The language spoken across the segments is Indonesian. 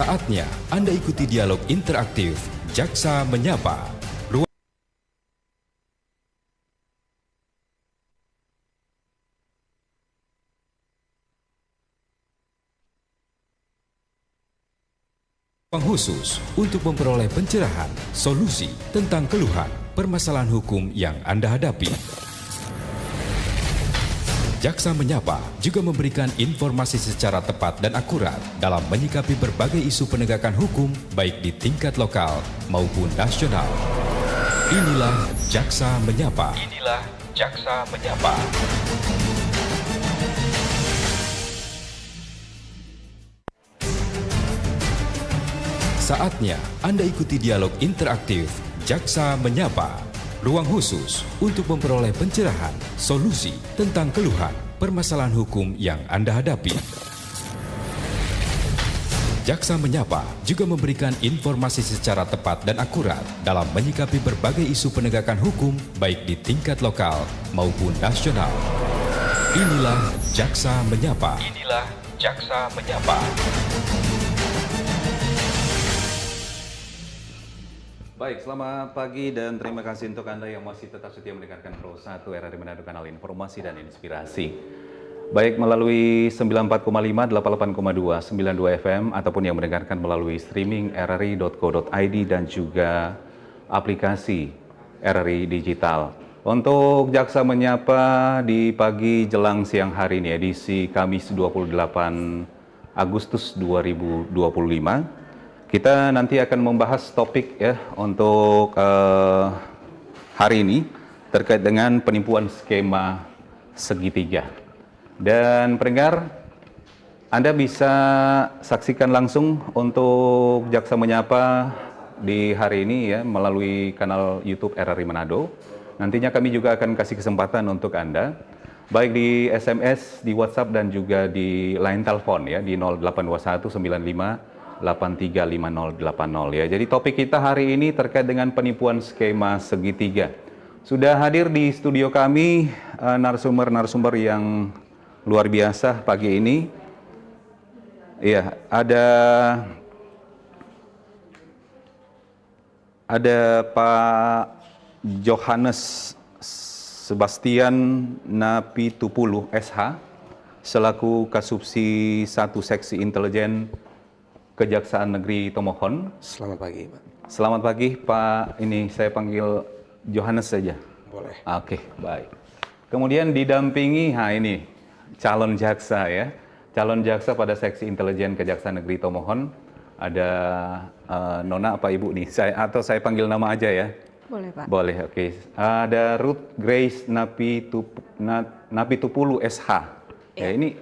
Saatnya Anda ikuti dialog interaktif Jaksa Menyapa. Ruang khusus untuk memperoleh pencerahan, solusi tentang keluhan, permasalahan hukum yang Anda hadapi. Jaksa Menyapa juga memberikan informasi secara tepat dan akurat dalam menyikapi berbagai isu penegakan hukum baik di tingkat lokal maupun nasional. Inilah Jaksa Menyapa. Inilah Jaksa Menyapa. Saatnya Anda ikuti dialog interaktif Jaksa Menyapa. Ruang khusus untuk memperoleh pencerahan, solusi tentang keluhan, permasalahan hukum yang Anda hadapi. Jaksa Menyapa juga memberikan informasi secara tepat dan akurat dalam menyikapi berbagai isu penegakan hukum baik di tingkat lokal maupun nasional. Inilah Jaksa Menyapa. Inilah Jaksa Menyapa. Baik, selamat pagi dan terima kasih untuk Anda yang masih tetap setia mendengarkan Pro 1 RRI Manado, kanal informasi dan inspirasi. Baik melalui 94,5, 88,2, 92 FM ataupun yang mendengarkan melalui streaming rri.co.id dan juga aplikasi RRI Digital. Untuk Jaksa Menyapa di pagi jelang siang hari ini, edisi Kamis 28 Agustus 2025. Kita nanti akan membahas topik ya untuk hari ini terkait dengan penipuan skema segitiga. Dan pendengar, Anda bisa saksikan langsung untuk Jaksa Menyapa di hari ini ya melalui kanal YouTube RRI Manado. Nantinya kami juga akan kasih kesempatan untuk Anda baik di SMS, di WhatsApp dan juga di line telepon ya di 0821 95 835080 ya. Jadi topik kita hari ini terkait dengan penipuan skema segitiga. Sudah hadir di studio kami narasumber-narasumber yang luar biasa pagi ini. Iya, ada Pak Johannes Sebastian Napitupulu SH selaku Kasubsi 1 Seksi Intelijen Kejaksaan Negeri Tomohon. Selamat pagi, Pak. Selamat pagi, Pak. Ini saya panggil Johannes saja. Boleh. Oke, baik. Kemudian didampingi, ini calon jaksa ya. Calon jaksa pada Seksi Intelijen Kejaksaan Negeri Tomohon. Ada Nona apa Ibu nih? Saya panggil nama aja ya. Boleh, Pak. Boleh, oke. Ada Ruth Grace Napitupulu SH. Ya, ini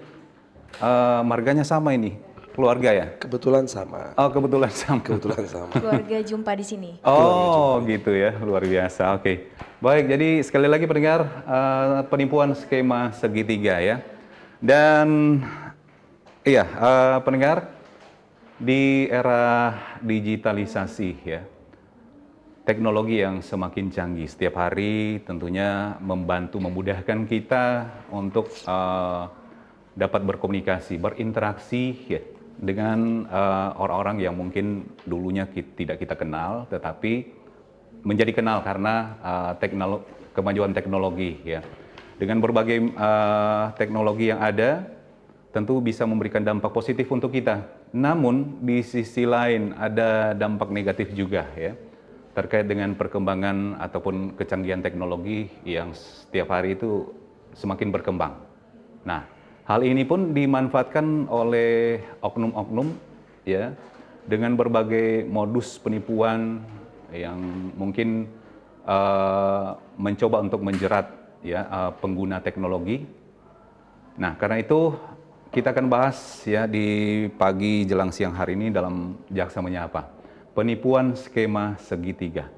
marganya sama ini. Keluarga ya? Kebetulan sama. Oh, kebetulan sama. Kebetulan sama. Keluarga jumpa di sini. Oh, gitu ya. Luar biasa. Oke. Baik, jadi sekali lagi pendengar, penipuan skema segitiga ya. Dan iya, pendengar, di era digitalisasi ya, teknologi yang semakin canggih setiap hari tentunya membantu memudahkan kita untuk dapat berkomunikasi, berinteraksi ya, dengan orang-orang yang mungkin dulunya tidak kita kenal, tetapi menjadi kenal karena kemajuan teknologi ya. Dengan berbagai teknologi yang ada, tentu bisa memberikan dampak positif untuk kita. Namun di sisi lain ada dampak negatif juga ya, terkait dengan perkembangan ataupun kecanggihan teknologi yang setiap hari itu semakin berkembang. Nah, hal ini pun dimanfaatkan oleh oknum-oknum ya dengan berbagai modus penipuan yang mungkin mencoba untuk menjerat ya pengguna teknologi. Nah, karena itu kita akan bahas ya di pagi jelang siang hari ini dalam Jaksa Menyapa. Penipuan skema segitiga.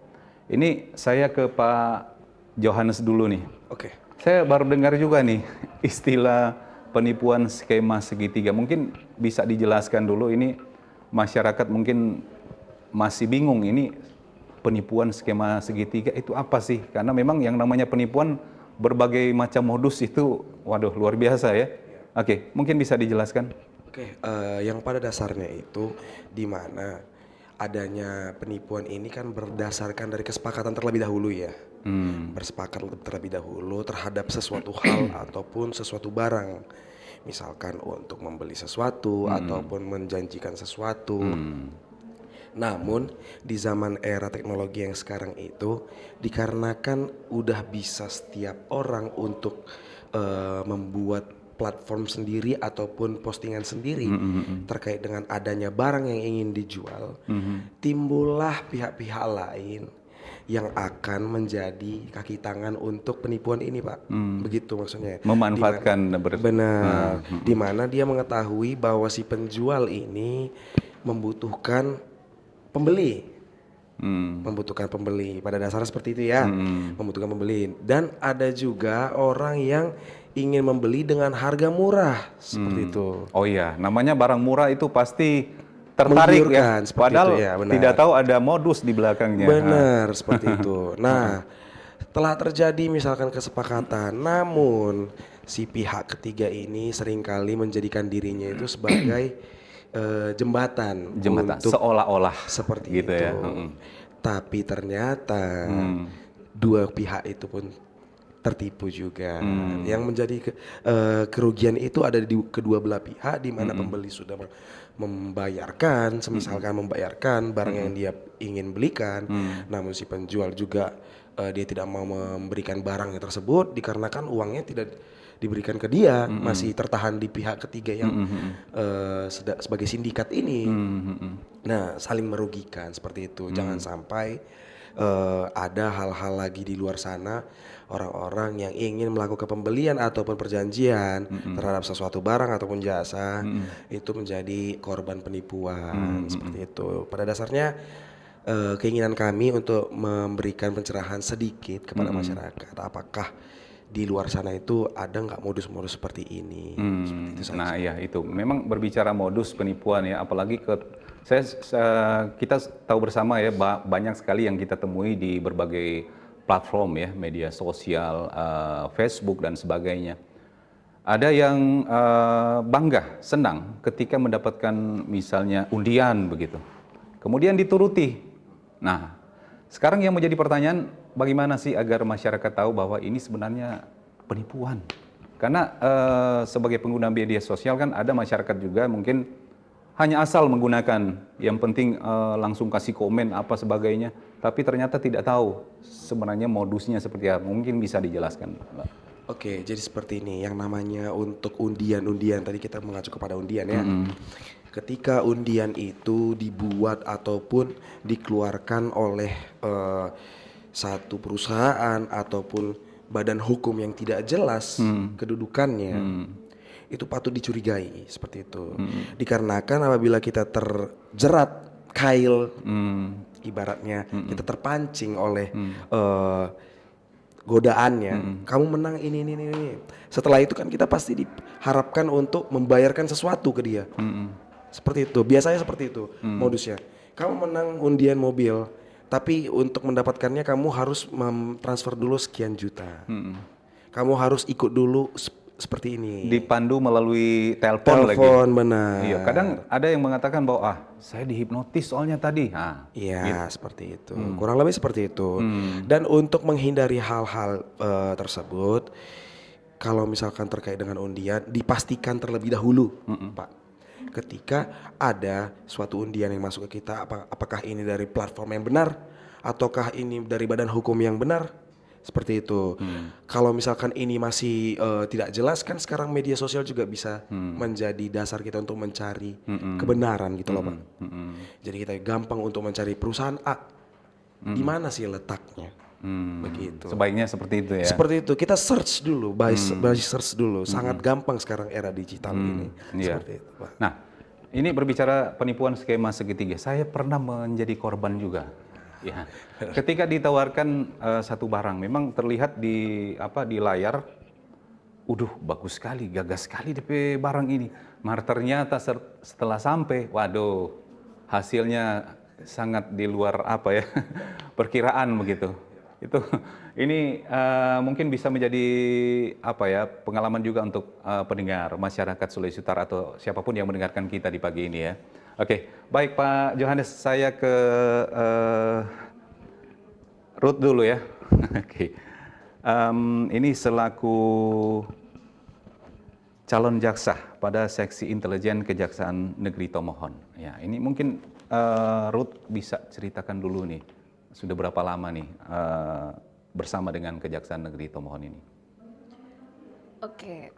Ini saya ke Pak Johannes dulu nih. Oke. Saya baru dengar juga nih istilah penipuan skema segitiga. Mungkin bisa dijelaskan dulu, ini masyarakat mungkin masih bingung ini penipuan skema segitiga itu apa sih? Karena memang yang namanya penipuan berbagai macam modus itu, waduh luar biasa ya. Oke, mungkin bisa dijelaskan. Oke, yang pada dasarnya itu di mana adanya penipuan ini kan berdasarkan dari kesepakatan terlebih dahulu ya. Bersepakat terlebih dahulu terhadap sesuatu hal ataupun sesuatu barang. Misalkan untuk membeli sesuatu ataupun menjanjikan sesuatu. Namun di zaman era teknologi yang sekarang itu dikarenakan udah bisa setiap orang untuk membuat platform sendiri ataupun postingan sendiri terkait dengan adanya barang yang ingin dijual, timbullah pihak-pihak lain yang akan menjadi kaki tangan untuk penipuan ini, Pak. Begitu maksudnya. Memanfaatkan Benar. Di mana dia mengetahui bahwa si penjual ini membutuhkan pembeli. Membutuhkan pembeli. Pada dasarnya seperti itu ya. Membutuhkan pembeli. Dan ada juga orang yang ingin membeli dengan harga murah seperti itu. Oh iya, namanya barang murah itu pasti tertarik ya. Menggiurkan, seperti Padahal itu, ya, benar. tidak tahu ada modus di belakangnya. Benar, seperti itu. Nah, telah terjadi misalkan kesepakatan, namun si pihak ketiga ini seringkali menjadikan dirinya itu sebagai jembatan untuk seolah-olah seperti gitu itu. ya. Tapi ternyata dua pihak itu pun tertipu juga. Yang menjadi kerugian itu ada di kedua belah pihak, di mana pembeli sudah membayarkan, semisalkan membayarkan barang yang dia ingin belikan, namun si penjual juga dia tidak mau memberikan barang tersebut dikarenakan uangnya tidak diberikan ke dia, masih tertahan di pihak ketiga yang sebagai sindikat ini. Nah, saling merugikan seperti itu. Jangan sampai ada hal-hal lagi di luar sana, orang-orang yang ingin melakukan pembelian ataupun perjanjian terhadap sesuatu barang ataupun jasa itu menjadi korban penipuan seperti itu. Pada dasarnya keinginan kami untuk memberikan pencerahan sedikit kepada masyarakat, apakah di luar sana itu ada nggak modus-modus seperti ini? Seperti itu saja. Nah ya itu memang berbicara modus penipuan ya, apalagi kita tahu bersama ya banyak sekali yang kita temui di berbagai platform ya, media sosial, Facebook dan sebagainya. Ada yang bangga, senang ketika mendapatkan misalnya undian begitu, kemudian dituruti. Nah, sekarang yang menjadi pertanyaan, bagaimana sih agar masyarakat tahu bahwa ini sebenarnya penipuan? Karena sebagai pengguna media sosial kan ada masyarakat juga mungkin hanya asal menggunakan, yang penting langsung kasih komen apa sebagainya, tapi ternyata tidak tahu sebenarnya modusnya seperti apa. Mungkin bisa dijelaskan, Mbak. Oke, jadi seperti ini yang namanya untuk undian tadi kita mengacu kepada undian ya. Ketika undian itu dibuat ataupun dikeluarkan oleh satu perusahaan ataupun badan hukum yang tidak jelas kedudukannya, itu patut dicurigai seperti itu. Dikarenakan apabila kita terjerat kail, ibaratnya kita terpancing oleh godaannya, kamu menang ini. Setelah itu kan kita pasti diharapkan untuk membayarkan sesuatu ke dia. Seperti itu, biasanya seperti itu modusnya. Kamu menang undian mobil, tapi untuk mendapatkannya kamu harus transfer dulu sekian juta. Kamu harus ikut dulu seperti ini. Dipandu melalui telepon lagi. Telepon, benar. Iya, kadang ada yang mengatakan bahwa saya dihipnotis soalnya tadi. Iya, seperti itu. Kurang lebih seperti itu. Dan untuk menghindari hal-hal tersebut, kalau misalkan terkait dengan undian, dipastikan terlebih dahulu, Pak. Ketika ada suatu undian yang masuk ke kita, apakah ini dari platform yang benar, ataukah ini dari badan hukum yang benar, seperti itu. Kalau misalkan ini masih tidak jelas, kan sekarang media sosial juga bisa menjadi dasar kita untuk mencari kebenaran gitu loh, Pak. Jadi kita gampang untuk mencari perusahaan A, di mana sih letaknya, begitu. Sebaiknya seperti itu ya. Seperti itu, kita search dulu, by search dulu. Sangat gampang sekarang era digital ini. Seperti itu, Pak. Nah, ini berbicara penipuan skema segitiga. Saya pernah menjadi korban juga. Ya, ketika ditawarkan satu barang, memang terlihat di layar, bagus sekali, gagas sekali DP barang ini. Maka ternyata setelah sampai, waduh, hasilnya sangat di luar perkiraan begitu. Itu ini mungkin bisa menjadi apa ya, pengalaman juga untuk pendengar masyarakat Sulawesi Utara atau siapapun yang mendengarkan kita di pagi ini ya. Oke, baik Pak Johannes, saya ke Ruth dulu ya. Oke. Ini selaku calon jaksa pada seksi intelijen Kejaksaan Negeri Tomohon. Ya, ini mungkin Ruth bisa ceritakan dulu nih, sudah berapa lama nih bersama dengan Kejaksaan Negeri Tomohon ini? Oke,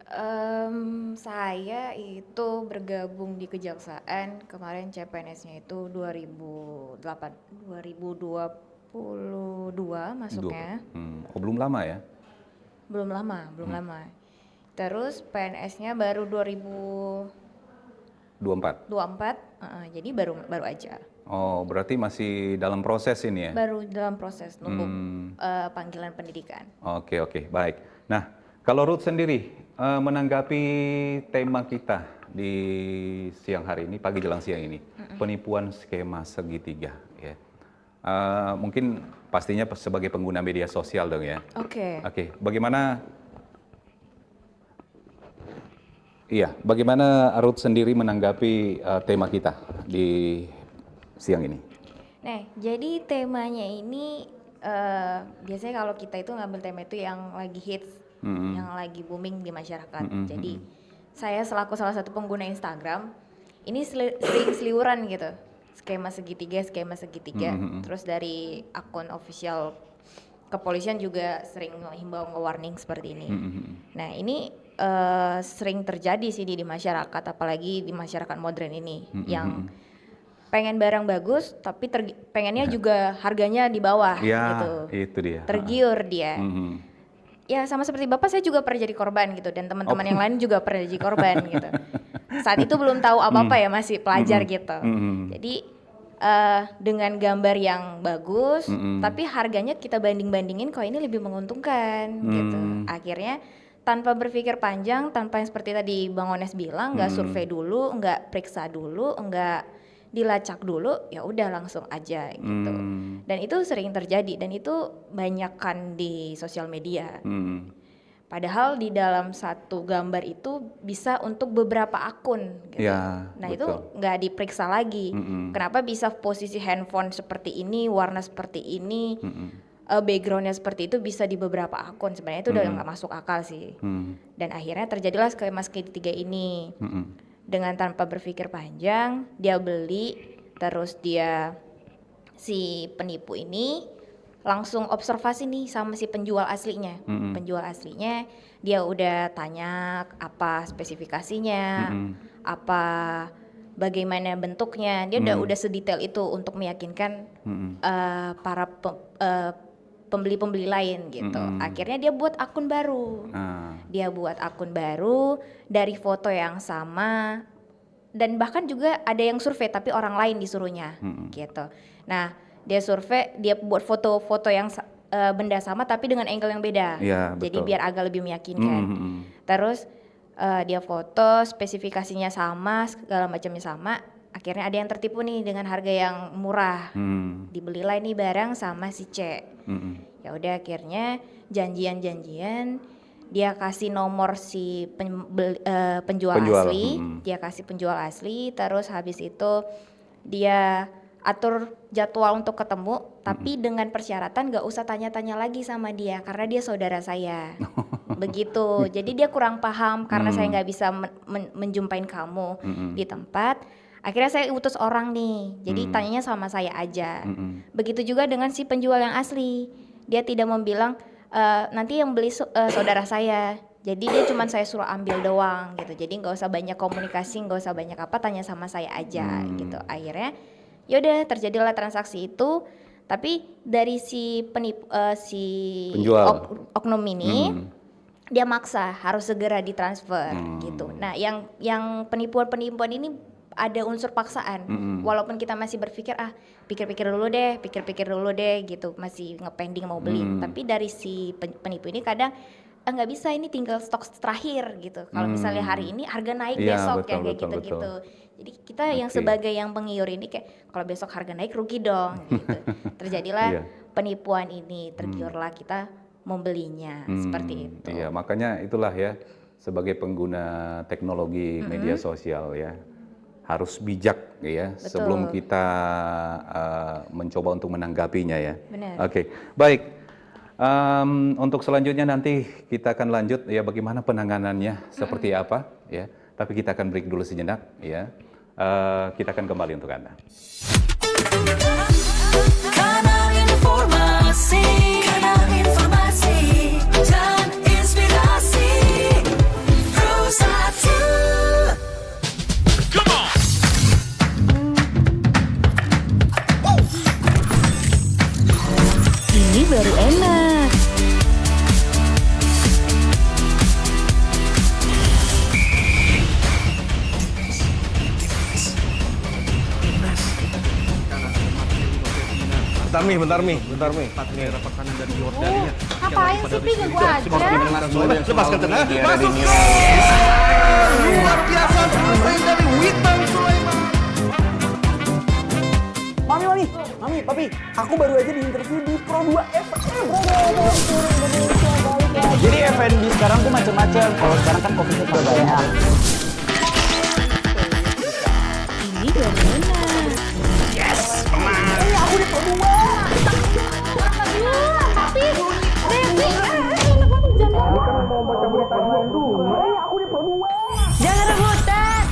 saya itu bergabung di Kejaksaan kemarin CPNS-nya itu 2022 masuknya. Oh, belum lama ya? Belum lama. Terus PNS-nya baru 2024, jadi baru aja. Oh, berarti masih dalam proses ini ya? Baru dalam proses nunggu panggilan pendidikan. Oke, baik. Nah, kalau Ruth sendiri menanggapi tema kita di siang hari ini, pagi jelang siang ini, penipuan skema segitiga, ya. Mungkin pastinya sebagai pengguna media sosial dong ya. Oke. Bagaimana Ruth sendiri menanggapi tema kita di siang ini? Nah, jadi temanya ini biasanya kalau kita itu ngambil tema itu yang lagi hits, yang lagi booming di masyarakat. Jadi saya selaku salah satu pengguna Instagram, ini sering seliuran gitu, skema segitiga. Terus dari akun official kepolisian juga sering himbau nge-warning seperti ini. Nah, ini sering terjadi sih di masyarakat, apalagi di masyarakat modern ini, yang pengen barang bagus tapi pengennya juga harganya di bawah gitu. Itu dia. Tergiur dia. Ya sama seperti Bapak, saya juga pernah jadi korban gitu, dan teman-teman yang lain juga pernah jadi korban gitu. Saat itu belum tahu apa-apa ya, masih pelajar gitu. Jadi dengan gambar yang bagus tapi harganya kita banding-bandingin, kok ini lebih menguntungkan gitu. Akhirnya tanpa berpikir panjang, tanpa yang seperti tadi Bang Ones bilang, nggak survei dulu, nggak periksa dulu, nggak dilacak dulu, ya udah langsung aja gitu. Dan itu sering terjadi, dan itu banyakkan di sosial media. Padahal di dalam satu gambar itu bisa untuk beberapa akun gitu. Ya, nah betul. Itu nggak diperiksa lagi. Kenapa bisa posisi handphone seperti ini, warna seperti ini, backgroundnya seperti itu bisa di beberapa akun. Sebenarnya itu udah nggak masuk akal sih. Dan akhirnya terjadilah skema segitiga ini. Dengan tanpa berpikir panjang, dia beli, terus si penipu ini langsung observasi nih sama si penjual aslinya. Penjual aslinya dia udah tanya apa spesifikasinya, bagaimana bentuknya. Dia udah sedetail itu untuk meyakinkan para pembeli-pembeli lain gitu. Akhirnya dia buat akun baru. Dia buat akun baru dari foto yang sama, dan bahkan juga ada yang survei tapi orang lain disuruhnya gitu. Nah, dia survei, dia buat foto-foto yang benda sama tapi dengan angle yang beda. Ya, jadi betul. biar agak lebih meyakinkan. Terus dia foto, spesifikasinya sama, segala macamnya sama. Akhirnya ada yang tertipu nih dengan harga yang murah. Dibelilah ini barang sama si C. Ya udah, akhirnya janjian, dia kasih nomor si penjual asli, dia kasih penjual asli, terus habis itu dia atur jadwal untuk ketemu, tapi dengan persyaratan gak usah tanya-tanya lagi sama dia karena dia saudara saya. Begitu. Jadi dia kurang paham karena saya nggak bisa menjumpain kamu di tempat. Akhirnya saya utus orang nih, jadi tanyanya sama saya aja. Begitu juga dengan si penjual yang asli, dia tidak membilang nanti yang beli saudara saya. Jadi dia cuma saya suruh ambil doang gitu. Jadi nggak usah banyak komunikasi, nggak usah banyak apa, tanya sama saya aja gitu. Akhirnya yaudah terjadilah transaksi itu. Tapi dari si penipu, penjual oknum ini dia maksa harus segera ditransfer gitu. Nah, yang penipuan ini ada unsur paksaan. Walaupun kita masih berpikir pikir-pikir dulu deh gitu, masih ngepending mau beli. Tapi dari si penipu ini kadang nggak bisa, ini tinggal stok terakhir gitu. Kalau misalnya hari ini harga naik besok, betul, kayak gitu-gitu. Jadi kita yang sebagai yang pengiur ini kayak kalau besok harga naik rugi dong gitu. Terjadilah penipuan ini, tergiurlah kita membelinya seperti itu. Iya, makanya itulah ya, sebagai pengguna teknologi media sosial ya, harus bijak ya sebelum kita mencoba untuk menanggapinya ya. Benar. Oke, baik. Untuk selanjutnya nanti kita akan lanjut ya bagaimana penanganannya seperti apa ya. Tapi kita akan break dulu sejenak ya. Kita akan kembali untuk Anda. Kanal informasi dan inspirasi Pro 1. Ini baru enak. Bentar Mi. Ngapain sih, Pi? Ganggu aja. Lepaskan tengah. Masuk. Luar biasa selesai dari Witan Sulaiman. Mami, Papi, aku baru aja diinterview di Pro 2 FM. Jadi F&B sekarang tuh macam-macam. Kalau sekarang kan kopinya juga banyak. Ini baru enak. Aku di Pro 2. Tapi, Aku di Pro 2. jangan rebutan.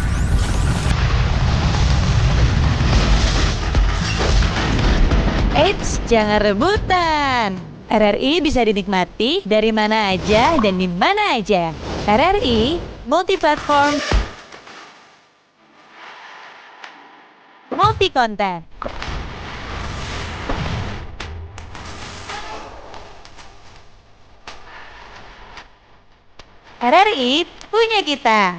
Eits, jangan rebutan. RRI bisa dinikmati dari mana aja dan di mana aja. RRI multi-platform, multi-konten. RRI punya kita.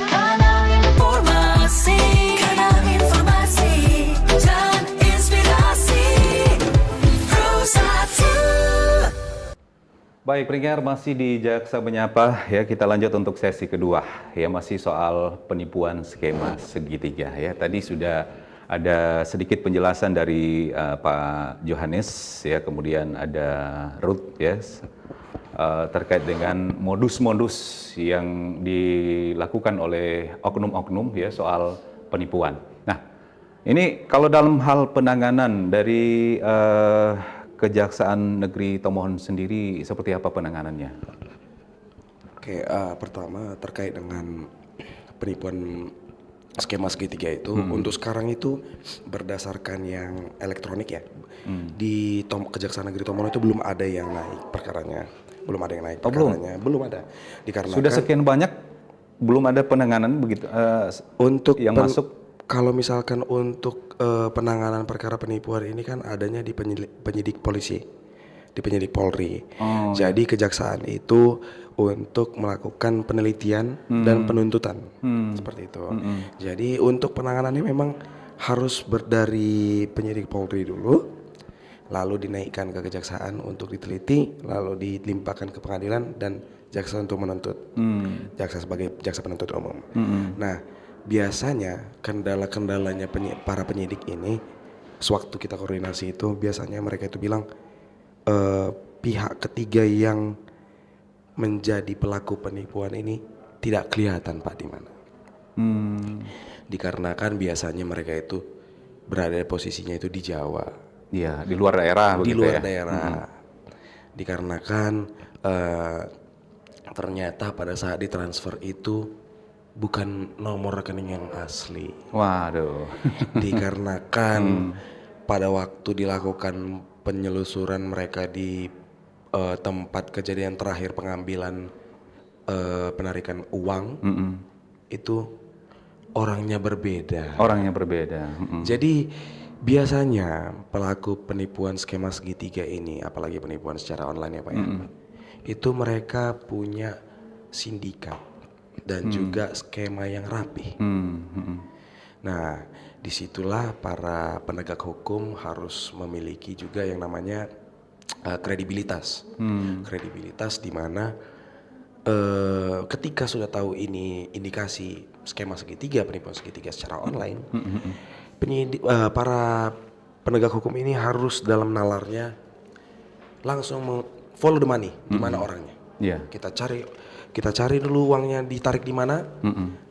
Kanal informasi dan inspirasi Pro 1. Baik, pendengar, masih di Jaksa Menyapa ya, kita lanjut untuk sesi kedua ya, masih soal penipuan skema segitiga ya. Tadi sudah ada sedikit penjelasan dari Pak Johannes ya, kemudian ada Ruth ya, terkait dengan modus-modus yang dilakukan oleh oknum-oknum ya soal penipuan. Nah, ini kalau dalam hal penanganan dari Kejaksaan Negeri Tomohon sendiri seperti apa penanganannya? Oke, pertama terkait dengan penipuan skema segitiga itu, untuk sekarang itu berdasarkan yang elektronik ya. Di Kejaksaan Negeri Tomohon itu belum ada yang naik perkaranya. Belum ada yang naik perkaranya. Belum ada. Dikarenakan Sudah sekian banyak belum ada penanganan begitu untuk yang masuk. Kalau misalkan untuk penanganan perkara penipuan ini kan adanya di penyidik polisi, di penyidik Polri. Jadi kejaksaan itu untuk melakukan penelitian dan penuntutan seperti itu. Jadi untuk penanganannya memang harus dari penyidik Polri dulu, lalu dinaikkan ke kejaksaan untuk diteliti, lalu dilimpahkan ke pengadilan dan jaksa untuk menuntut. Jaksa sebagai jaksa penuntut umum. Nah, biasanya kendala-kendalanya para penyidik ini, sewaktu kita koordinasi itu biasanya mereka itu bilang pihak ketiga yang menjadi pelaku penipuan ini tidak kelihatan Pak di mana. Dikarenakan biasanya mereka itu berada posisinya itu di Jawa. Iya, di luar daerah Di begitu luar ya. daerah. Dikarenakan ternyata pada saat ditransfer itu bukan nomor rekening yang asli. Waduh. Dikarenakan pada waktu dilakukan penyelusuran mereka di tempat kejadian terakhir pengambilan penarikan uang, itu orangnya berbeda. Orangnya berbeda. Jadi biasanya pelaku penipuan skema segitiga ini, apalagi penipuan secara online ya Pak ya, itu mereka punya sindikat dan juga skema yang rapi. Nah, disitulah para penegak hukum harus memiliki juga yang namanya kredibilitas. Kredibilitas di mana ketika sudah tahu ini indikasi skema segitiga, penipuan segitiga secara online, para penegak hukum ini harus dalam nalarnya langsung follow the money, di mana orangnya. Iya. Kita cari dulu uangnya ditarik di mana,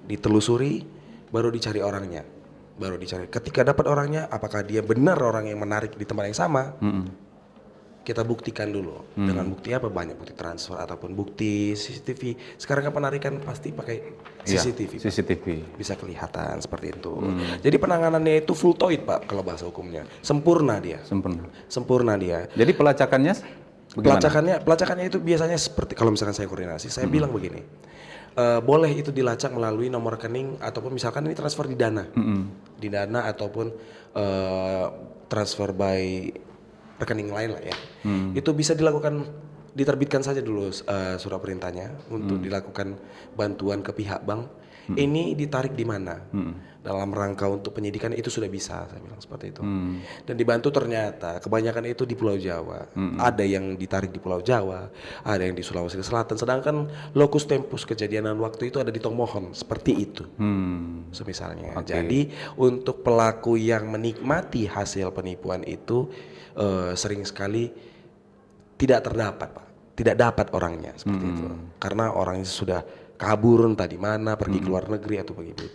ditelusuri, baru dicari orangnya. Baru dicari. Ketika dapat orangnya, apakah dia benar orang yang menarik di tempat yang sama? Kita buktikan dulu. Dengan bukti apa? Banyak bukti transfer ataupun bukti CCTV. Sekarang kan penarikan pasti pakai CCTV. Iya, CCTV. Bisa kelihatan seperti itu. Jadi penanganannya itu full toit, Pak, kalau bahasa hukumnya. Sempurna dia. Sempurna dia. Jadi pelacakannya bagaimana? Pelacakannya itu biasanya seperti kalau misalkan saya koordinasi, saya bilang begini. Boleh itu dilacak melalui nomor rekening ataupun misalkan ini transfer di Dana. Di Dana ataupun transfer by rekening lain lah ya. Itu bisa dilakukan, diterbitkan saja dulu surat perintahnya untuk dilakukan bantuan ke pihak bank. Ini ditarik di mana? Dalam rangka untuk penyidikan itu sudah bisa, saya bilang seperti itu. Dan dibantu ternyata kebanyakan itu di Pulau Jawa. Ada yang ditarik di Pulau Jawa, ada yang di Sulawesi Selatan. Sedangkan lokus tempus kejadian waktu itu ada di Tomohon, seperti itu. Semisalnya. Jadi untuk pelaku yang menikmati hasil penipuan itu sering sekali tidak terdapat, Pak. Tidak dapat orangnya seperti itu. Karena orangnya sudah kabur entah di mana, pergi ke luar negeri atau begitu.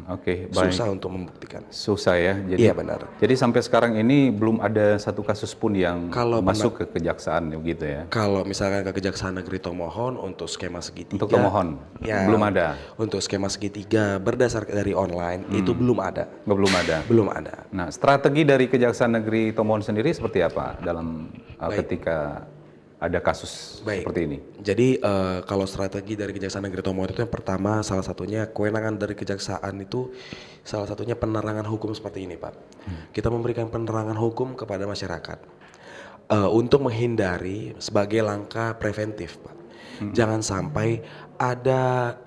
Oke, baik. Susah untuk membuktikan. Susah ya. Jadi, Iya benar. Jadi sampai sekarang ini belum ada satu kasus pun yang Kalau masuk ke kejaksaan begitu ya. Kalau misalkan ke Kejaksaan Negeri Tomohon untuk skema segitiga, Untuk Tomohon ya, belum ada. Untuk skema segitiga berdasarkan dari online itu belum ada. Belum ada. Belum ada. Nah, strategi dari Kejaksaan Negeri Tomohon sendiri seperti apa dalam ketika ada kasus seperti ini? Jadi kalau strategi dari Kejaksaan Negeri Tomohon itu yang pertama, salah satunya kewenangan dari kejaksaan itu salah satunya penerangan hukum seperti ini, Pak. Kita memberikan penerangan hukum kepada masyarakat untuk menghindari sebagai langkah preventif, Pak. Jangan sampai ada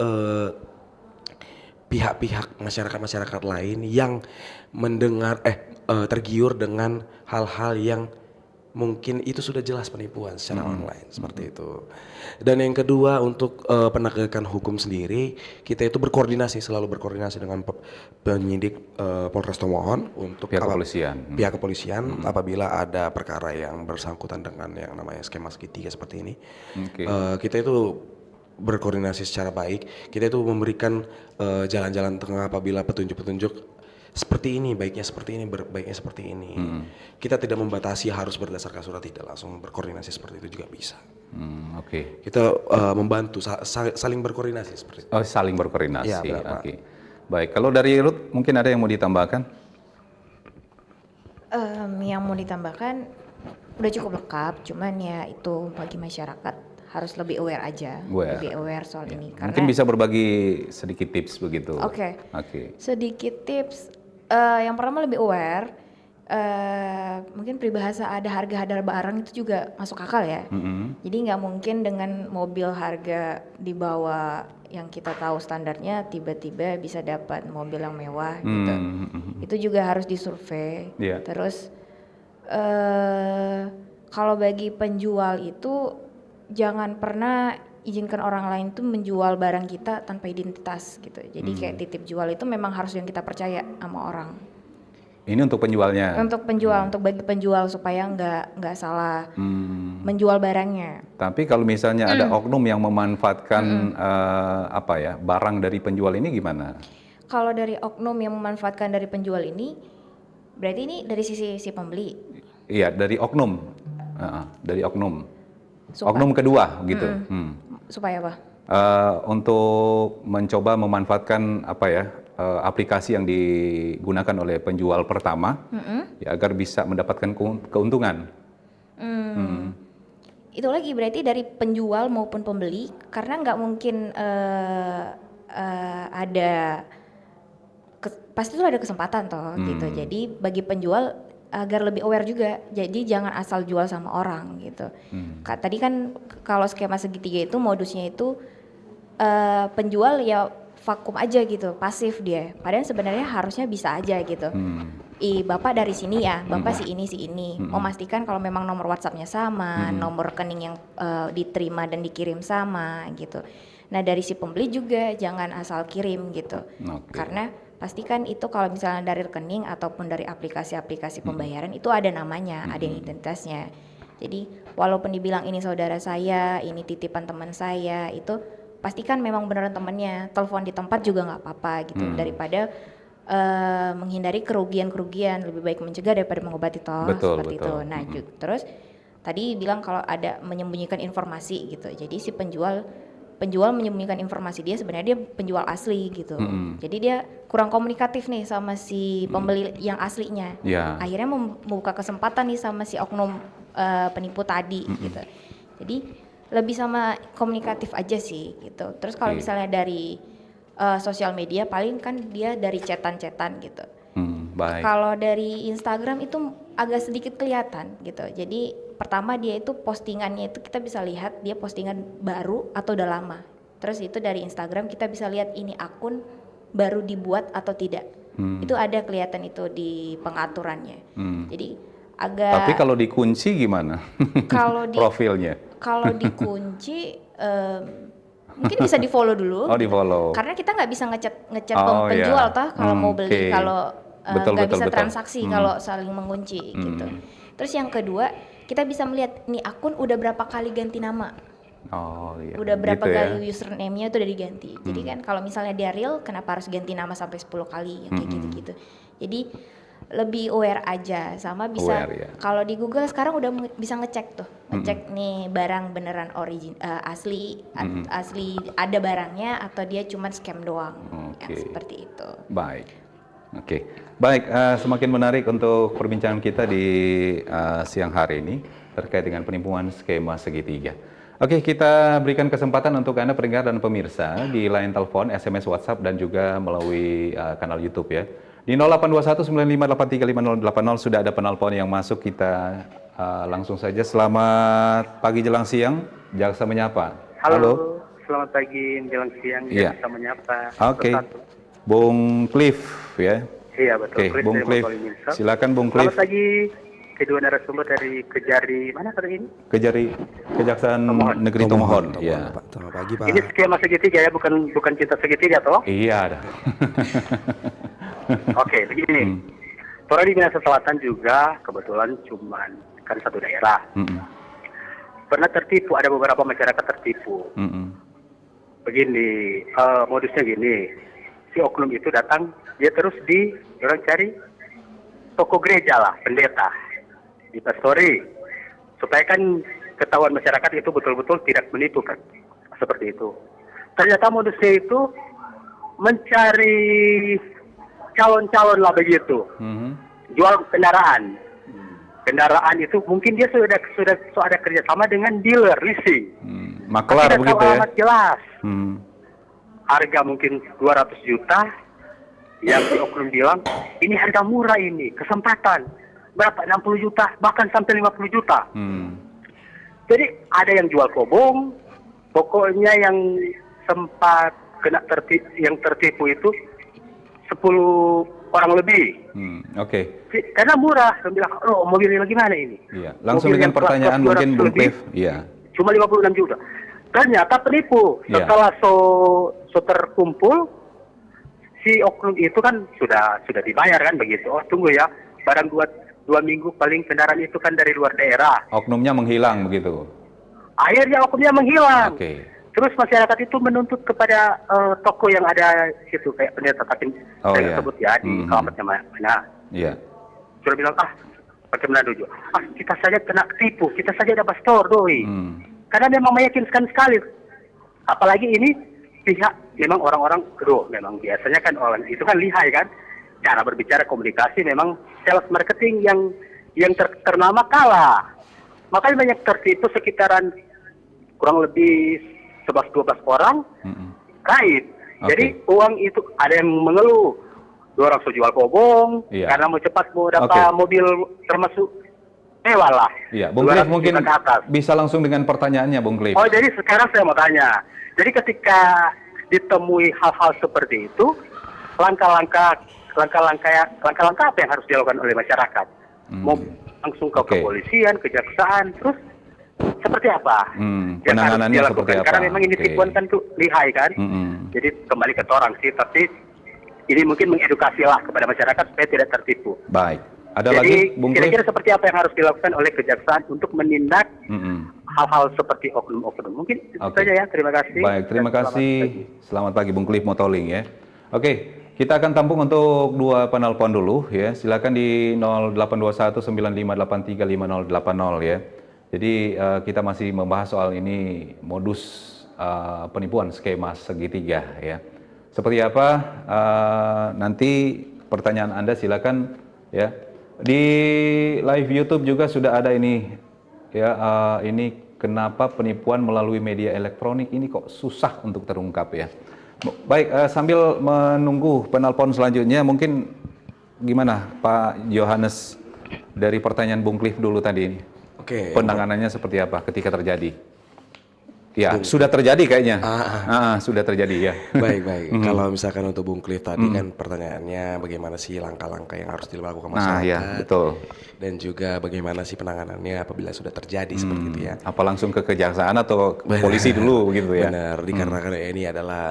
pihak-pihak masyarakat lain yang mendengar tergiur dengan hal-hal yang mungkin itu sudah jelas penipuan secara online seperti itu. Dan yang kedua untuk penegakan hukum sendiri, kita itu selalu berkoordinasi dengan penyidik Polres Tomohon untuk Pihak kepolisian. Pihak kepolisian apabila ada perkara yang bersangkutan dengan yang namanya skema segitiga seperti ini. Kita itu berkoordinasi secara baik. Kita itu memberikan jalan-jalan tengah apabila petunjuk-petunjuk seperti ini, baiknya seperti ini, baiknya seperti ini. Kita tidak membatasi harus berdasarkan surat, tidak, langsung berkoordinasi seperti itu juga bisa. Kita membantu, saling berkoordinasi seperti itu. Oh, saling berkoordinasi. Ya, Oke. Baik, kalau dari Ruth mungkin ada yang mau ditambahkan? Yang mau ditambahkan udah cukup lengkap, cuman ya itu bagi masyarakat harus lebih aware aja, lebih aware soal ini. Karena Mungkin bisa berbagi sedikit tips begitu. Oke. Sedikit tips. Yang pertama lebih aware. Mungkin peribahasa ada harga barang itu juga masuk akal ya. Jadi nggak mungkin dengan mobil harga di bawah yang kita tahu standarnya tiba-tiba bisa dapat mobil yang mewah gitu. Itu juga harus disurvei. Terus kalau bagi penjual itu jangan pernah izinkan orang lain tuh menjual barang kita tanpa identitas gitu. Jadi kayak titip jual itu memang harus yang kita percaya sama orang. Ini untuk penjualnya? Untuk penjual, untuk bagi penjual supaya nggak salah menjual barangnya. Tapi kalau misalnya ada oknum yang memanfaatkan barang dari penjual ini gimana? Kalau dari oknum yang memanfaatkan dari penjual ini, berarti ini dari sisi si pembeli? Iya, dari oknum. Dari oknum. Oknum kedua gitu. Supaya apa? Untuk mencoba memanfaatkan aplikasi yang digunakan oleh penjual pertama ya, agar bisa mendapatkan keuntungan. Itu lagi berarti dari penjual maupun pembeli, karena nggak mungkin pasti itu ada kesempatan toh gitu. Jadi bagi penjual agar lebih aware juga, jadi jangan asal jual sama orang gitu. Tadi kan kalau skema segitiga itu modusnya itu penjual ya vakum aja gitu, pasif dia. Padahal sebenarnya harusnya bisa aja gitu. Bapak dari sini ya, Bapak si ini, memastikan kalau memang nomor WhatsApp-nya sama, nomor rekening yang diterima dan dikirim sama gitu. Nah dari si pembeli juga jangan asal kirim gitu, karena pastikan itu kalau misalnya dari rekening ataupun dari aplikasi-aplikasi pembayaran itu ada namanya, ada identitasnya. Jadi walaupun dibilang ini saudara saya, ini titipan teman saya, itu pastikan memang beneran temannya. Telepon di tempat juga nggak apa-apa gitu, daripada menghindari kerugian-kerugian, lebih baik mencegah daripada mengobati toh, seperti itu. Nah, terus tadi bilang kalau ada menyembunyikan informasi gitu. Jadi si penjual menyembunyikan informasi dia, sebenarnya dia penjual asli gitu. Jadi dia kurang komunikatif nih sama si pembeli yang aslinya. Akhirnya membuka kesempatan nih sama si oknum penipu tadi gitu. Jadi lebih sama komunikatif aja sih gitu. Terus kalau misalnya dari sosial media paling kan dia dari chatan-chatan gitu. Kalau dari Instagram itu agak sedikit kelihatan gitu. Jadi pertama dia itu postingannya itu kita bisa lihat dia postingan baru atau udah lama. Terus itu dari Instagram kita bisa lihat ini akun baru dibuat atau tidak. Itu ada kelihatan itu di pengaturannya. Jadi agak. Tapi kalau dikunci gimana? Kalau profilnya? Kalau dikunci mungkin bisa di follow dulu. Di follow. Karena kita nggak bisa ngechat penjual toh kalau mau beli, kalau nggak bisa transaksi kalau saling mengunci gitu. Terus yang kedua kita bisa melihat nih akun udah berapa kali ganti nama. Udah berapa gitu kali username-nya itu udah diganti. Jadi kan kalau misalnya dia real kenapa harus ganti nama sampai 10 kali kayak gitu-gitu. Jadi lebih aware aja, sama bisa kalau di Google sekarang udah bisa ngecek tuh, nih barang beneran asli ada barangnya atau dia cuma scam doang, yang seperti itu. Baik, semakin menarik untuk perbincangan kita di siang hari ini terkait dengan penipuan skema segitiga. Kita berikan kesempatan untuk Anda pendengar dan pemirsa di line telepon, SMS, WhatsApp dan juga melalui kanal YouTube ya. Di 082195835080 sudah ada penelpon yang masuk, kita langsung saja. Selamat pagi jelang siang, Jaksa Menyapa. Halo. Selamat pagi menjelang siang, Jaksa Menyapa. Bung Cliff ya. Iya betul. Bung Cliff. Silakan Bung Cliff. Selamat pagi kedua narasumber dari Kejari mana tadi ini? Kejaksaan Negeri Tomohon. Ya. Selamat pagi Pak. Ini skema segitiga ya, bukan cinta segitiga toh? Iya. Begini. Orang di Minahasa Selatan juga kebetulan cuman kan satu daerah. Pernah tertipu, ada beberapa masyarakat tertipu. Begini, modusnya gini, si oknum itu datang, dia terus orang cari toko gereja lah, pendeta, di pastori, supaya kan ketahuan masyarakat itu betul-betul tidak menipu kan, seperti itu. Ternyata modusnya itu mencari calon-calon lah begitu, jual kendaraan. Kendaraan itu mungkin dia sudah ada kerjasama dengan dealer leasing. Maklar begitu ya. Amat jelas. Harga mungkin 200 juta, yang si oknum bilang ini harga murah, ini kesempatan berapa 60 juta bahkan sampai 50 juta. Jadi ada yang jual kobong, pokoknya yang sempat kena tertipu itu 10 orang lebih. Karena murah, saya bilang, mobilnya gimana ini? Langsung mobil dengan pertanyaan mungkin Bung Cliff. Cuma 56 juta. Ternyata penipu. Setelah so terkumpul, si oknum itu kan sudah dibayar kan begitu. Tunggu ya, barang 2 minggu paling kendaraan itu kan dari luar daerah. Oknumnya menghilang begitu. Akhirnya oknumnya menghilang. Terus masyarakat itu menuntut kepada toko yang ada situ kayak pendeta, tapi saya sebut ya di alamatnya mana. Sudah bilang bagaimana dulu? Kita saja kena tipu, kita saja dapat store doi. Karena memang meyakinkan sekali. Apalagi ini pihak memang orang-orang memang biasanya kan orang itu kan lihai kan. Cara berbicara komunikasi memang sales marketing yang ternama kalah. Makanya banyak tertipu sekitaran kurang lebih 11-12 orang kait. Jadi uang itu ada yang mengeluh, 2 orang jual kobong karena mau cepat mau dapat mobil termasuk mewah lah. Bung Cliff mungkin bisa langsung dengan pertanyaannya Bung Cliff. Jadi sekarang saya mau tanya. Jadi ketika ditemui hal-hal seperti itu, langkah-langkah langkah-langkah apa yang harus dilakukan oleh masyarakat? Mau langsung ke kepolisian, kejaksaan, terus seperti apa? Yang harus Penanganannya dilakukan? seperti apa? Karena memang ini tipuan kan tuh lihai kan. Jadi kembali ke orang sih, tapi ini mungkin mengedukasi lah kepada masyarakat supaya tidak tertipu. Baik. Ada Jadi lagi, Bung Cliff? kira-kira seperti apa yang harus dilakukan oleh kejaksaan untuk menindak hal-hal seperti oknum-oknum? Mungkin itu saja ya. Terima kasih. Baik, terima Dan selamat kasih. pagi. Selamat pagi Bung Cliff Motoling ya. Oke, kita akan tampung untuk 2 penelpon dulu ya. Silakan di 082195835080 ya. Jadi kita masih membahas soal ini modus penipuan skema segitiga ya. Seperti apa nanti pertanyaan Anda silakan ya. Di live YouTube juga sudah ada ini ya, ini kenapa penipuan melalui media elektronik ini kok susah untuk terungkap ya. Baik, sambil menunggu penelpon selanjutnya, mungkin gimana Pak Johannes dari pertanyaan Bung Cliff dulu tadi ini. Oke. Penanganannya seperti apa ketika terjadi? Ya, sudah terjadi kayaknya. Sudah terjadi ya. Baik. Kalau misalkan untuk Bung Cliff tadi kan pertanyaannya bagaimana sih langkah-langkah yang harus dilakukan masyarakat. Ya, betul. Dan juga bagaimana sih penanganannya apabila sudah terjadi seperti itu ya. Apa langsung ke kejaksaan atau polisi dulu gitu ya? Benar, dikarenakan ini adalah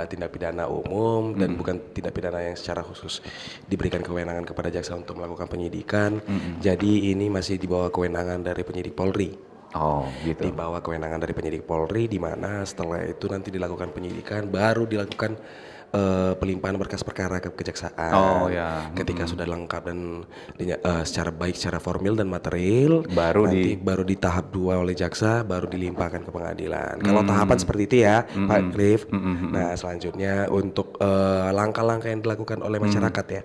tindak pidana umum dan bukan tindak pidana yang secara khusus diberikan kewenangan kepada jaksa untuk melakukan penyidikan. Jadi ini masih di bawah kewenangan dari penyidik Polri. Oh, gitu. Di bawah kewenangan dari penyidik Polri, di mana setelah itu nanti dilakukan penyidikan, baru dilakukan pelimpahan berkas perkara ke kejaksaan. Oh ya. Ketika sudah lengkap dan secara baik secara formil dan material, baru baru di tahap 2 oleh jaksa, baru dilimpahkan ke pengadilan. Kalau tahapan seperti itu ya, Pak Cliff. Nah, selanjutnya untuk langkah-langkah yang dilakukan oleh masyarakat ya.